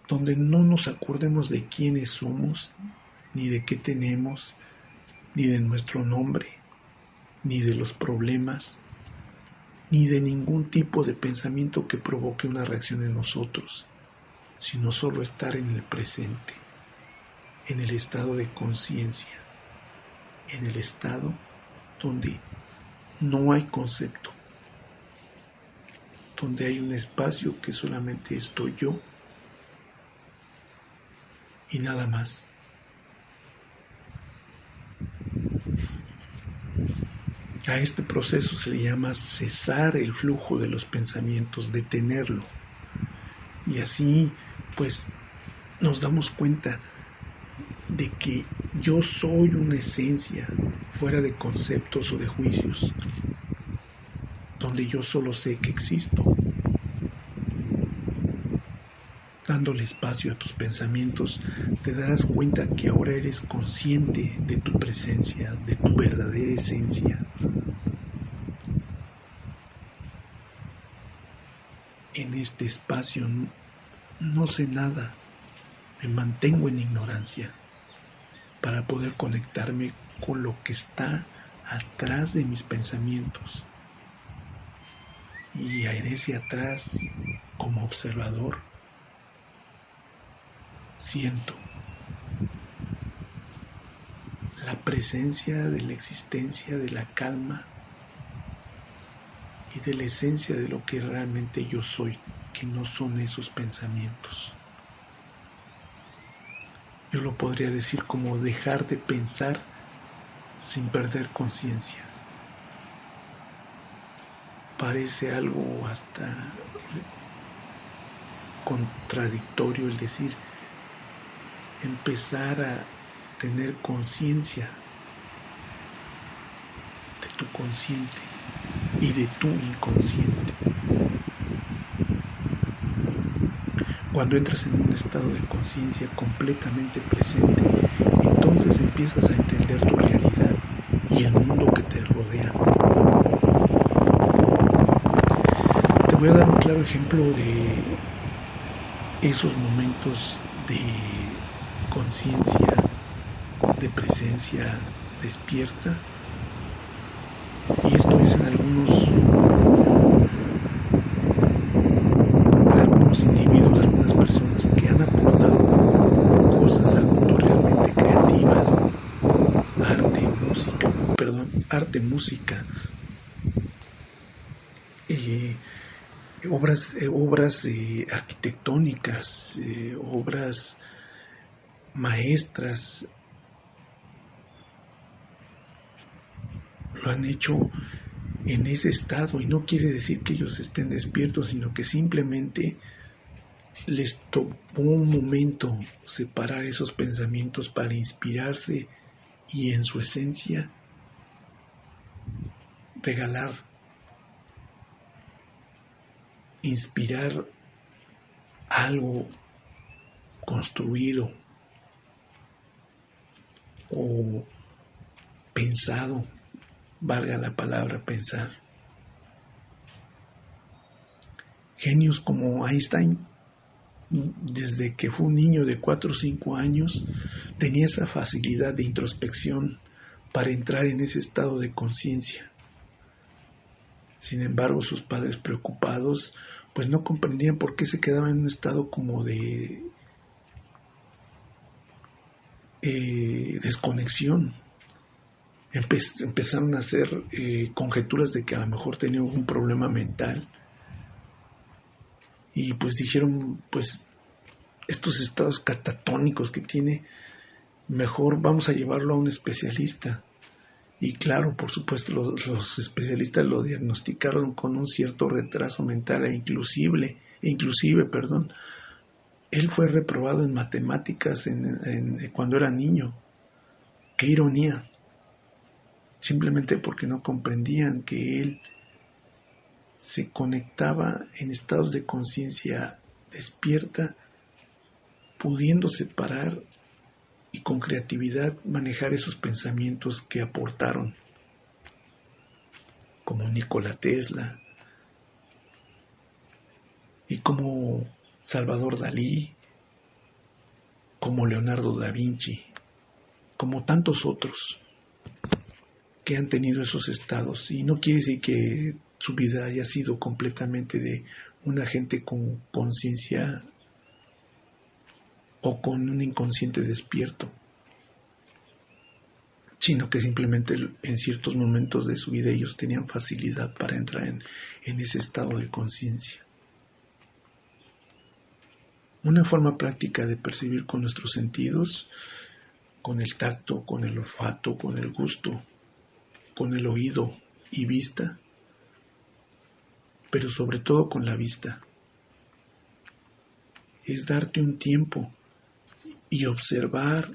donde no nos acordemos de quiénes somos, ni de qué tenemos, ni de nuestro nombre, ni de los problemas, ni de ningún tipo de pensamiento que provoque una reacción en nosotros, sino solo estar en el presente, en el estado de conciencia, en el estado donde no hay concepto, donde hay un espacio que solamente estoy yo y nada más. A este proceso se le llama cesar el flujo de los pensamientos, detenerlo. Y así, pues, nos damos cuenta de que yo soy una esencia fuera de conceptos o de juicios, donde yo solo sé que existo. Dándole espacio a tus pensamientos, te darás cuenta que ahora eres consciente de tu presencia, de tu verdadera esencia. En este espacio no sé nada, me mantengo en ignorancia para poder conectarme con lo que está atrás de mis pensamientos. Y en ese atrás, como observador, siento la presencia de la existencia, de la calma y de la esencia de lo que realmente yo soy, que no son esos pensamientos. Yo lo podría decir como dejar de pensar sin perder conciencia. Parece algo hasta contradictorio el decir, empezar a tener conciencia de tu consciente y de tu inconsciente. Cuando entras en un estado de conciencia completamente presente, entonces empiezas a entender tu realidad y el mundo que te rodea. Te voy a dar un claro ejemplo de esos momentos de conciencia, de presencia despierta, esto es en algunos individuos, algunas personas que han aportado cosas al mundo realmente creativas, arte, música, obras arquitectónicas, obras maestras, lo han hecho en ese estado, y no quiere decir que ellos estén despiertos, sino que simplemente les tomó un momento separar esos pensamientos para inspirarse y en su esencia regalar, inspirar algo construido o pensado, valga la palabra pensar. Genios como Einstein, desde que fue un niño de 4 o 5 años, tenía esa facilidad de introspección para entrar en ese estado de conciencia. Sin embargo, sus padres, preocupados, pues no comprendían por qué se quedaba en un estado como de desconexión. Empezaron a hacer conjeturas de que a lo mejor tenía algún problema mental, y pues dijeron, pues estos estados catatónicos que tiene, mejor vamos a llevarlo a un especialista. Y claro, por supuesto, los especialistas lo diagnosticaron con un cierto retraso mental inclusive, él fue reprobado en matemáticas cuando era niño. ¡Qué ironía! Simplemente porque no comprendían que él se conectaba en estados de conciencia despierta, pudiendo separar y con creatividad manejar esos pensamientos que aportaron, como Nikola Tesla y como Salvador Dalí, como Leonardo da Vinci, como tantos otros que han tenido esos estados. Y no quiere decir que su vida haya sido completamente de una gente con conciencia o con un inconsciente despierto, sino que simplemente en ciertos momentos de su vida ellos tenían facilidad para entrar en ese estado de conciencia. Una forma práctica de percibir con nuestros sentidos, con el tacto, con el olfato, con el gusto, con el oído y vista, pero sobre todo con la vista, es darte un tiempo y observar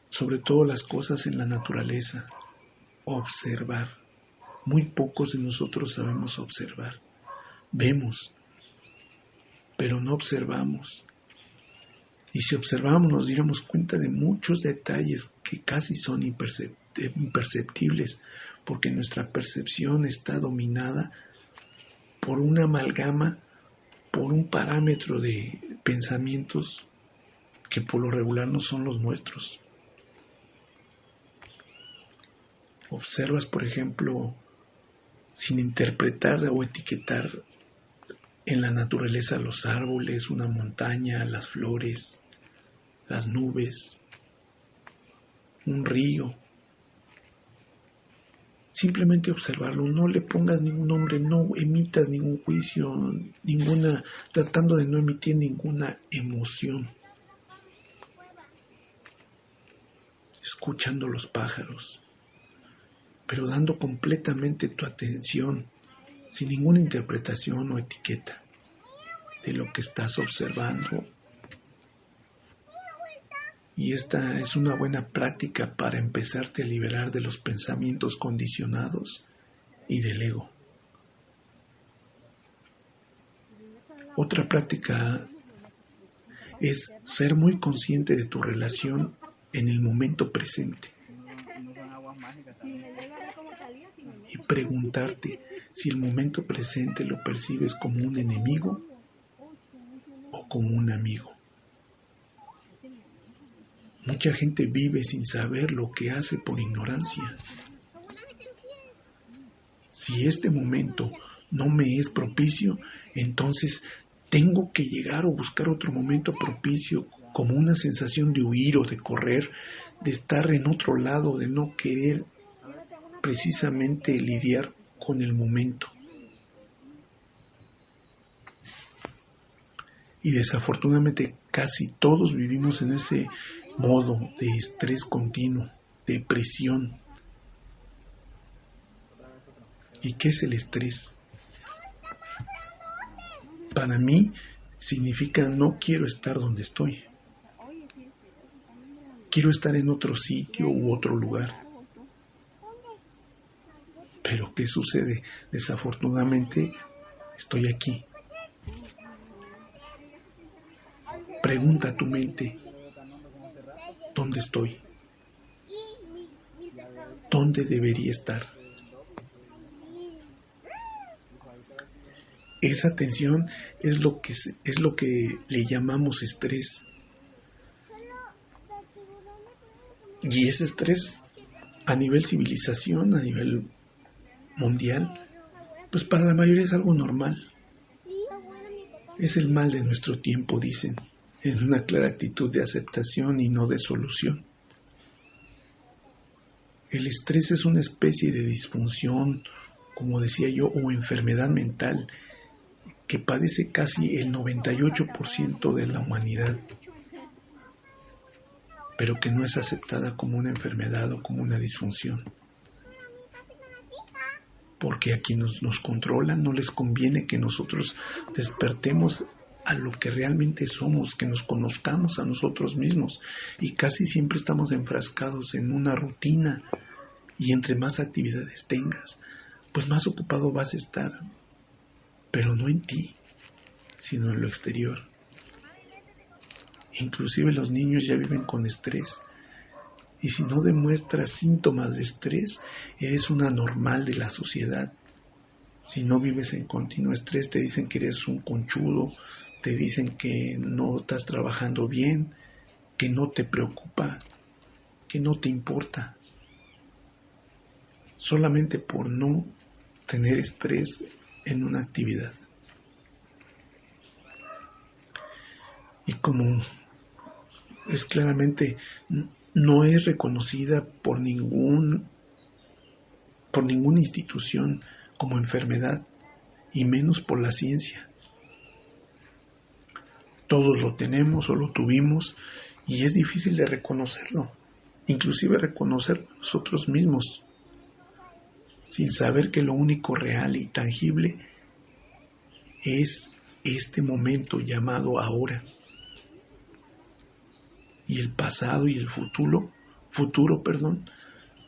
sobre todo las cosas en la naturaleza. Observar. Muy pocos de nosotros sabemos observar. Vemos, pero no observamos. Y si observamos nos diéramos cuenta de muchos detalles que casi son imperceptibles, porque nuestra percepción está dominada por una amalgama, por un parámetro de pensamientos que por lo regular no son los nuestros. Observas, por ejemplo, sin interpretar o etiquetar en la naturaleza los árboles, una montaña, las flores, las nubes, un río. Simplemente observarlo, no le pongas ningún nombre, no emitas ningún juicio, tratando de no emitir ninguna emoción. Escuchando los pájaros, pero dando completamente tu atención, sin ninguna interpretación o etiqueta de lo que estás observando. Y esta es una buena práctica para empezarte a liberar de los pensamientos condicionados y del ego. Otra práctica es ser muy consciente de tu relación en el momento presente y preguntarte si el momento presente lo percibes como un enemigo o como un amigo. Mucha gente vive sin saber lo que hace por ignorancia. Si este momento no me es propicio, entonces tengo que llegar o buscar otro momento propicio, como una sensación de huir o de correr, de estar en otro lado, de no querer precisamente lidiar con el momento. Y desafortunadamente casi todos vivimos en ese modo de estrés continuo, de presión. ¿Y qué es el estrés? Para mí significa no quiero estar donde estoy. Quiero estar en otro sitio u otro lugar. Pero ¿qué sucede? Desafortunadamente estoy aquí. Pregunta a tu mente, ¿dónde estoy? ¿Dónde debería estar? Esa tensión es lo que le llamamos estrés. Y ese estrés a nivel civilización, a nivel mundial, pues para la mayoría es algo normal. Es el mal de nuestro tiempo, dicen, en una clara actitud de aceptación y no de solución. El estrés es una especie de disfunción, como decía yo, o enfermedad mental que padece casi el 98% de la humanidad, pero que no es aceptada como una enfermedad o como una disfunción. Porque a quienes nos controlan no les conviene que nosotros despertemos a lo que realmente somos, que nos conozcamos a nosotros mismos. Y casi siempre estamos enfrascados en una rutina, y entre más actividades tengas, pues más ocupado vas a estar, pero no en ti, sino en lo exterior. Inclusive los niños ya viven con estrés. Y si no demuestras síntomas de estrés, eres un anormal de la sociedad. Si no vives en continuo estrés, te dicen que eres un conchudo, te dicen que no estás trabajando bien, que no te preocupa, que no te importa. Solamente por no tener estrés en una actividad. Y como es claramente, no es reconocida por ninguna institución como enfermedad, y menos por la ciencia. Todos lo tenemos o lo tuvimos, y es difícil de reconocerlo, inclusive reconocerlo nosotros mismos, sin saber que lo único real y tangible es este momento llamado ahora. Y el pasado y el futuro,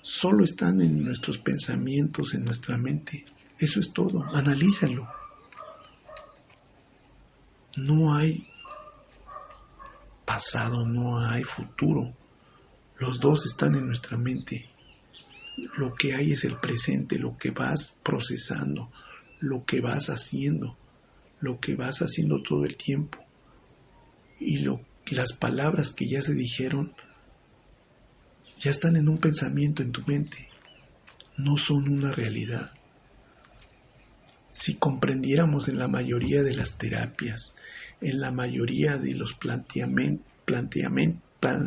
solo están en nuestros pensamientos, en nuestra mente. Eso es todo, analízalo. No hay pasado, no hay futuro. Los dos están en nuestra mente. Lo que hay es el presente, lo que vas procesando, lo que vas haciendo todo el tiempo. Y las palabras que ya se dijeron ya están en un pensamiento en tu mente, no son una realidad. Si comprendiéramos en la mayoría de las terapias, en la mayoría de los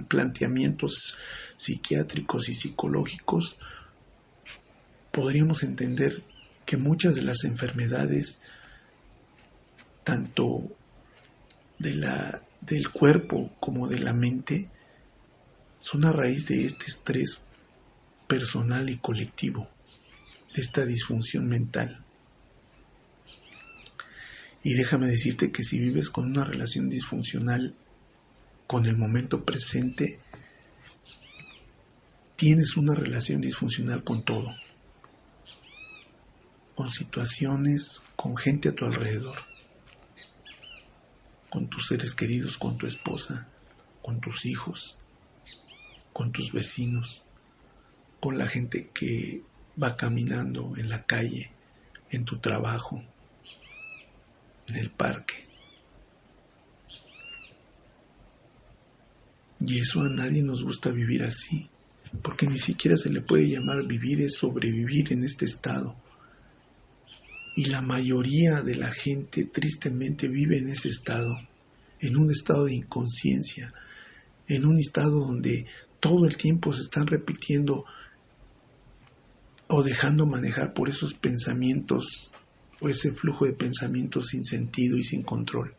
planteamientos psiquiátricos y psicológicos, podríamos entender que muchas de las enfermedades, tanto del cuerpo como de la mente, son a raíz de este estrés personal y colectivo, de esta disfunción mental. Y déjame decirte que si vives con una relación disfuncional con el momento presente, tienes una relación disfuncional con todo, con situaciones, con gente a tu alrededor, con tus seres queridos, con tu esposa, con tus hijos, con tus vecinos, con la gente que va caminando en la calle, en tu trabajo, en el parque. Y eso a nadie nos gusta vivir así, porque ni siquiera se le puede llamar vivir, es sobrevivir en este estado. Y la mayoría de la gente tristemente vive en ese estado, en un estado de inconsciencia, en un estado donde todo el tiempo se están repitiendo o dejando manejar por esos pensamientos o ese flujo de pensamientos sin sentido y sin control.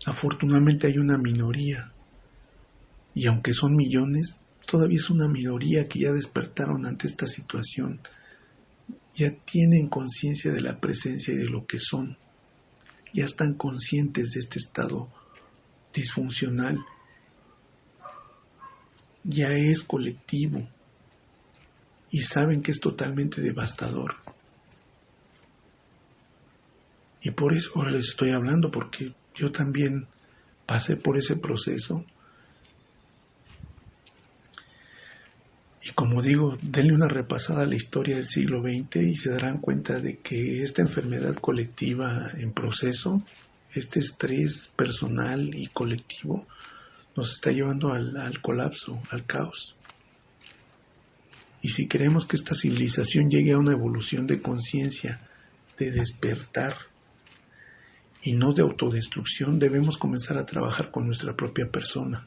Afortunadamente hay una minoría, y aunque son millones, todavía es una minoría que ya despertaron ante esta situación, ya tienen conciencia de la presencia y de lo que son, ya están conscientes de este estado disfuncional, ya es colectivo y saben que es totalmente devastador. Y por eso ahora les estoy hablando, porque yo también pasé por ese proceso. Y como digo, denle una repasada a la historia del siglo XX y se darán cuenta de que esta enfermedad colectiva en proceso, este estrés personal y colectivo, nos está llevando al colapso, al caos. Y si queremos que esta civilización llegue a una evolución de conciencia, de despertar y no de autodestrucción, debemos comenzar a trabajar con nuestra propia persona.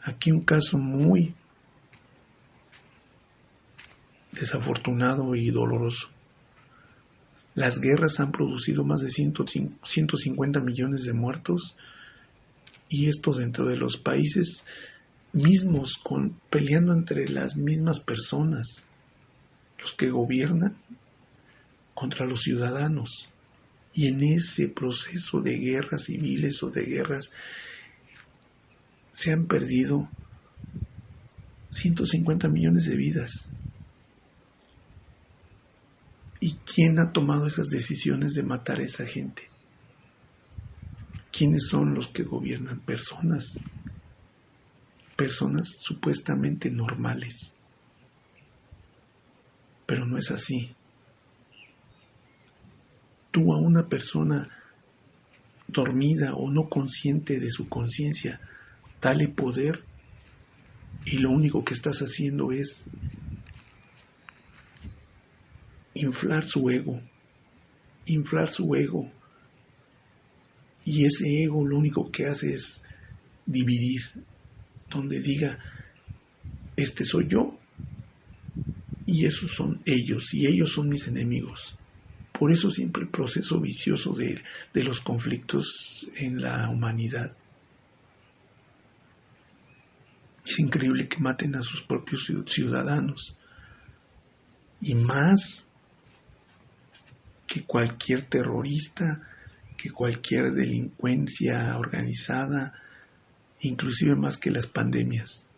Aquí un caso muy desafortunado y doloroso. Las guerras han producido más de 150 millones de muertos, y esto dentro de los países mismos, peleando entre las mismas personas, los que gobiernan contra los ciudadanos. Y en ese proceso de guerras civiles o de guerras se han perdido 150 millones de vidas. ¿Y quién ha tomado esas decisiones de matar a esa gente? ¿Quiénes son los que gobiernan? Personas supuestamente normales. Pero no es así. Tú a una persona dormida o no consciente de su conciencia, dale poder, y lo único que estás haciendo es inflar su ego, y ese ego lo único que hace es dividir, donde diga, este soy yo y esos son ellos, y ellos son mis enemigos. Por eso siempre el proceso vicioso de los conflictos en la humanidad. Es increíble que maten a sus propios ciudadanos, y más que cualquier terrorista, que cualquier delincuencia organizada, inclusive más que las pandemias.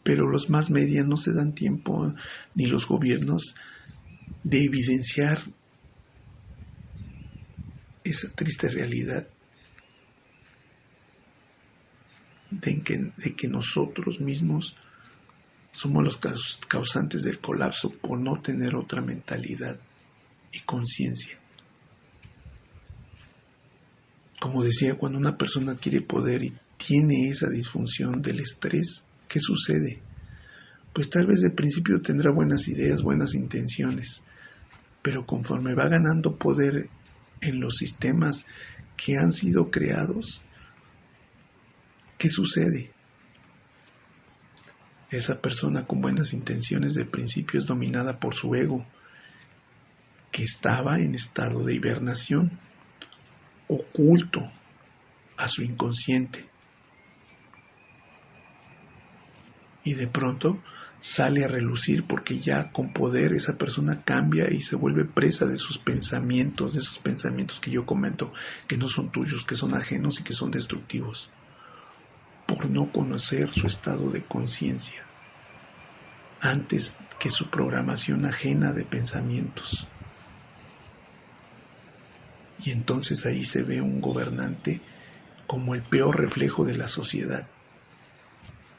Pero los más media no se dan tiempo, ni los gobiernos, de evidenciar esa triste realidad de que nosotros mismos somos los causantes del colapso por no tener otra mentalidad y conciencia. Como decía, cuando una persona quiere poder y tiene esa disfunción del estrés, ¿qué sucede? Pues tal vez de principio tendrá buenas ideas, buenas intenciones, pero conforme va ganando poder en los sistemas que han sido creados, ¿qué sucede? Esa persona con buenas intenciones de principio es dominada por su ego, que estaba en estado de hibernación, oculto a su inconsciente. Y de pronto sale a relucir porque ya con poder esa persona cambia y se vuelve presa de sus pensamientos, de esos pensamientos que yo comento, que no son tuyos, que son ajenos y que son destructivos, por no conocer su estado de conciencia antes que su programación ajena de pensamientos. Y entonces ahí se ve un gobernante como el peor reflejo de la sociedad,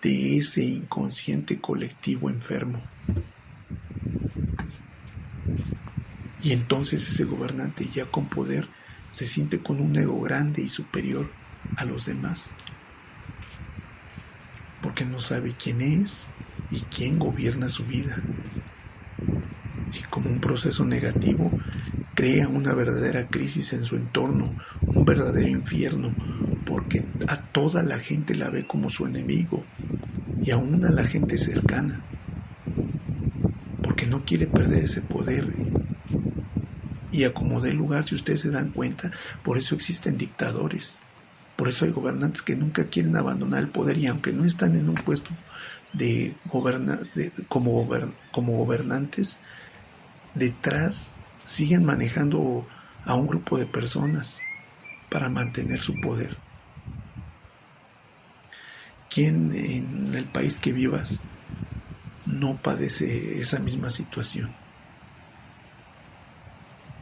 de ese inconsciente colectivo enfermo. Y entonces ese gobernante ya con poder se siente con un ego grande y superior a los demás, porque porque no sabe quién es y quién gobierna su vida. Y como un proceso negativo, crea una verdadera crisis en su entorno, un verdadero infierno, porque a toda la gente la ve como su enemigo y aún a la gente cercana, porque no quiere perder ese poder. Y a como dé lugar, si ustedes se dan cuenta, por eso existen dictadores, por eso hay gobernantes que nunca quieren abandonar el poder, y aunque no están en un puesto como gobernantes, detrás siguen manejando a un grupo de personas para mantener su poder. ¿Quién en el país que vivas no padece esa misma situación?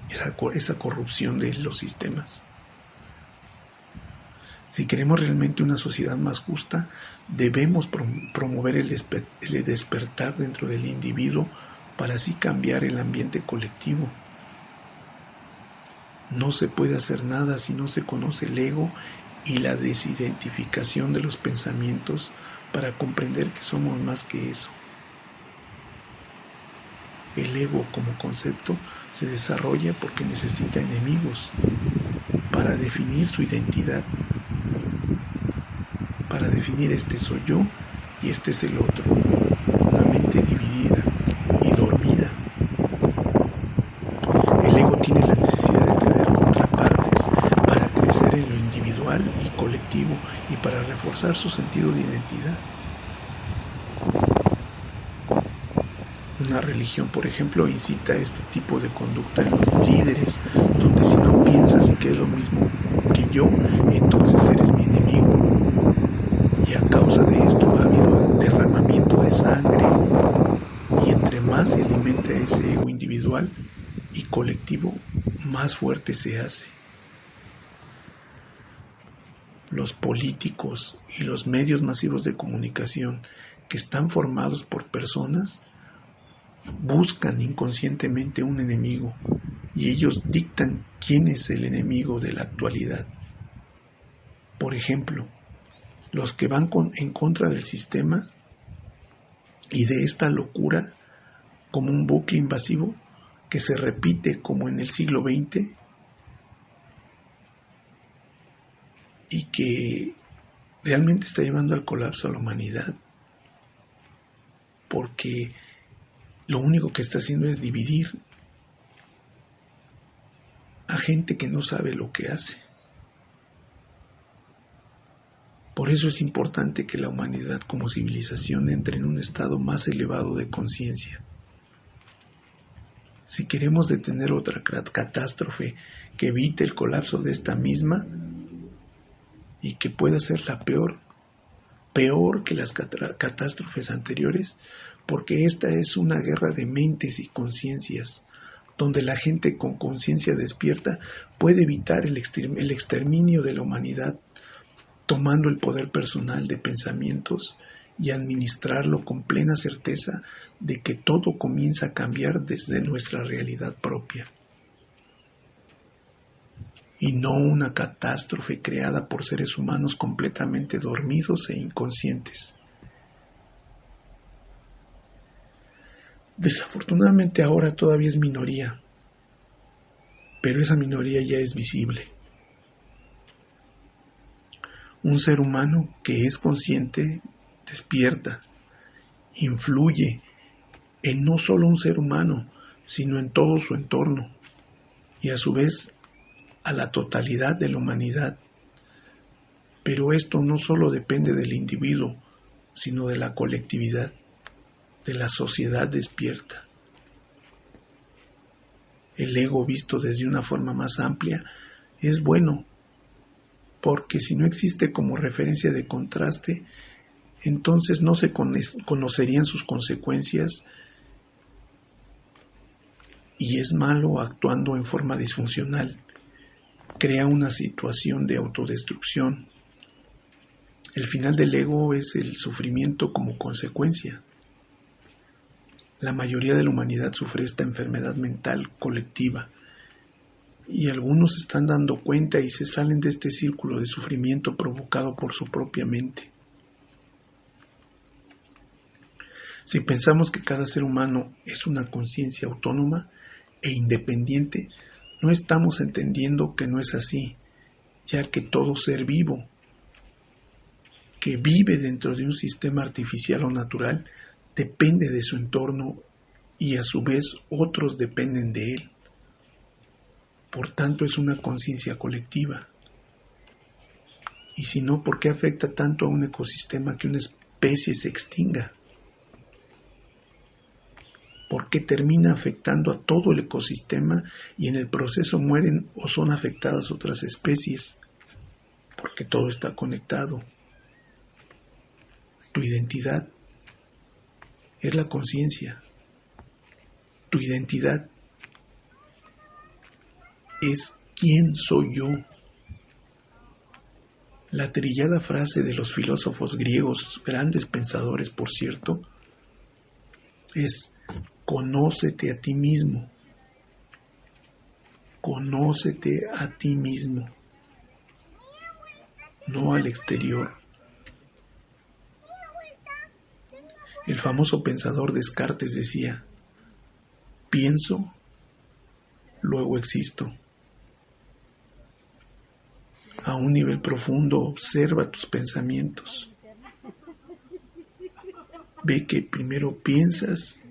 Esa corrupción de los sistemas. Si queremos realmente una sociedad más justa, debemos promover el despertar dentro del individuo para así cambiar el ambiente colectivo. No se puede hacer nada si no se conoce el ego y la desidentificación de los pensamientos para comprender que somos más que eso. El ego como concepto se desarrolla porque necesita enemigos para definir su identidad, para definir este soy yo y este es el otro. Una mente dividida y dormida. El ego tiene la necesidad de tener contrapartes para crecer en lo individual y colectivo y para reforzar su sentido de identidad. Una religión, por ejemplo, incita a este tipo de conducta en los líderes, donde si no piensas y que es lo mismo que yo, entonces eres mi enemigo. Y a causa de esto ha habido derramamiento de sangre, y entre más se alimenta ese ego individual y colectivo, más fuerte se hace. Los políticos y los medios masivos de comunicación que están formados por personas buscan inconscientemente un enemigo, y ellos dictan quién es el enemigo de la actualidad. Por ejemplo, los que van en contra del sistema y de esta locura como un bucle invasivo que se repite como en el siglo XX y que realmente está llevando al colapso a la humanidad, porque lo único que está haciendo es dividir a gente que no sabe lo que hace. Por eso es importante que la humanidad como civilización entre en un estado más elevado de conciencia. Si queremos detener otra catástrofe que evite el colapso de esta misma y que pueda ser la peor que las catástrofes anteriores, porque esta es una guerra de mentes y conciencias, donde la gente con conciencia despierta puede evitar el exterminio de la humanidad, tomando el poder personal de pensamientos y administrarlo con plena certeza de que todo comienza a cambiar desde nuestra realidad propia, y no una catástrofe creada por seres humanos completamente dormidos e inconscientes. Desafortunadamente ahora todavía es minoría, pero esa minoría ya es visible. Un ser humano que es consciente despierta, influye en no solo un ser humano, sino en todo su entorno, y a su vez a la totalidad de la humanidad. Pero esto no solo depende del individuo, sino de la colectividad, de la sociedad despierta. El ego visto desde una forma más amplia es bueno, porque si no existe como referencia de contraste, entonces no se conocerían sus consecuencias, y es malo actuando en forma disfuncional. Crea una situación de autodestrucción. El final del ego es el sufrimiento como consecuencia. La mayoría de la humanidad sufre esta enfermedad mental colectiva, y algunos se están dando cuenta y se salen de este círculo de sufrimiento provocado por su propia mente. Si pensamos que cada ser humano es una conciencia autónoma e independiente, no estamos entendiendo que no es así, ya que todo ser vivo que vive dentro de un sistema artificial o natural depende de su entorno y a su vez otros dependen de él. Por tanto, es una conciencia colectiva. Y si no, ¿por qué afecta tanto a un ecosistema que una especie se extinga? ¿Por qué termina afectando a todo el ecosistema y en el proceso mueren o son afectadas otras especies? Porque todo está conectado. Tu identidad es la conciencia. Tu identidad es quién soy yo. La trillada frase de los filósofos griegos, grandes pensadores por cierto, es: conócete a ti mismo. Conócete a ti mismo, no al exterior. El famoso pensador Descartes decía: pienso, luego existo. A un nivel profundo, observa tus pensamientos. Ve que primero piensas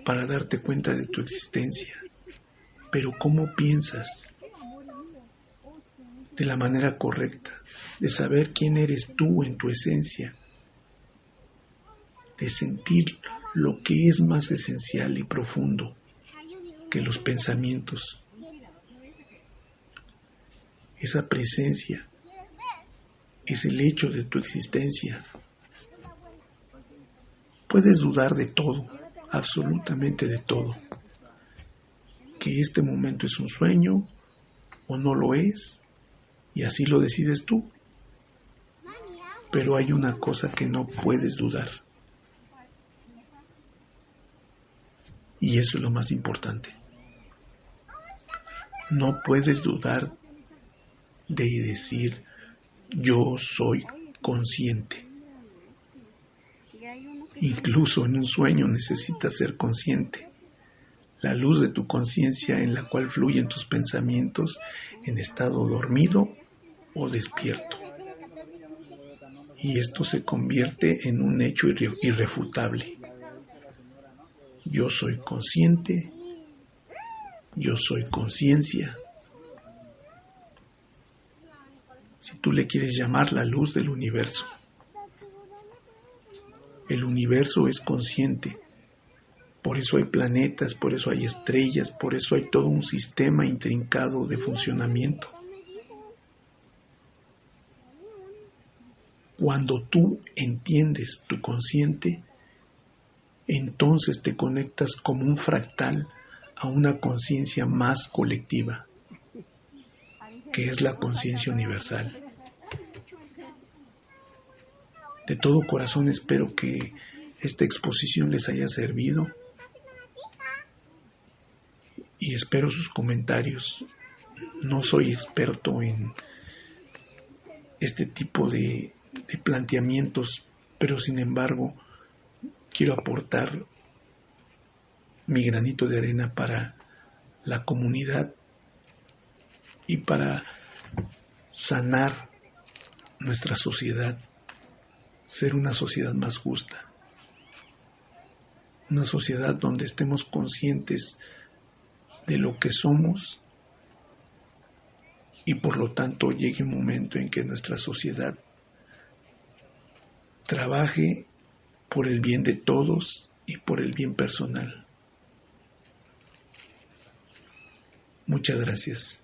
para darte cuenta de tu existencia. Pero ¿cómo piensas? De la manera correcta, de saber quién eres tú en tu esencia, de sentir lo que es más esencial y profundo que los pensamientos. Esa presencia es el hecho de tu existencia. Puedes dudar de todo, absolutamente de todo. Que este momento es un sueño o no lo es, y así lo decides tú. Pero hay una cosa que no puedes dudar. Y eso es lo más importante. No puedes dudar de decir: yo soy consciente. Incluso en un sueño necesitas ser consciente. La luz de tu conciencia en la cual fluyen tus pensamientos en estado dormido o despierto. Y esto se convierte en un hecho irrefutable. Yo soy consciente, yo soy conciencia. Si tú le quieres llamar la luz del universo. El universo es consciente. Por eso hay planetas, por eso hay estrellas, por eso hay todo un sistema intrincado de funcionamiento. Cuando tú entiendes tu consciente, entonces te conectas como un fractal a una conciencia más colectiva, que es la conciencia universal. De todo corazón espero que esta exposición les haya servido y espero sus comentarios. No soy experto en este tipo de planteamientos, pero sin embargo quiero aportar mi granito de arena para la comunidad y para sanar nuestra sociedad, ser una sociedad más justa, una sociedad donde estemos conscientes de lo que somos y por lo tanto llegue un momento en que nuestra sociedad trabaje por el bien de todos y por el bien personal. Muchas gracias.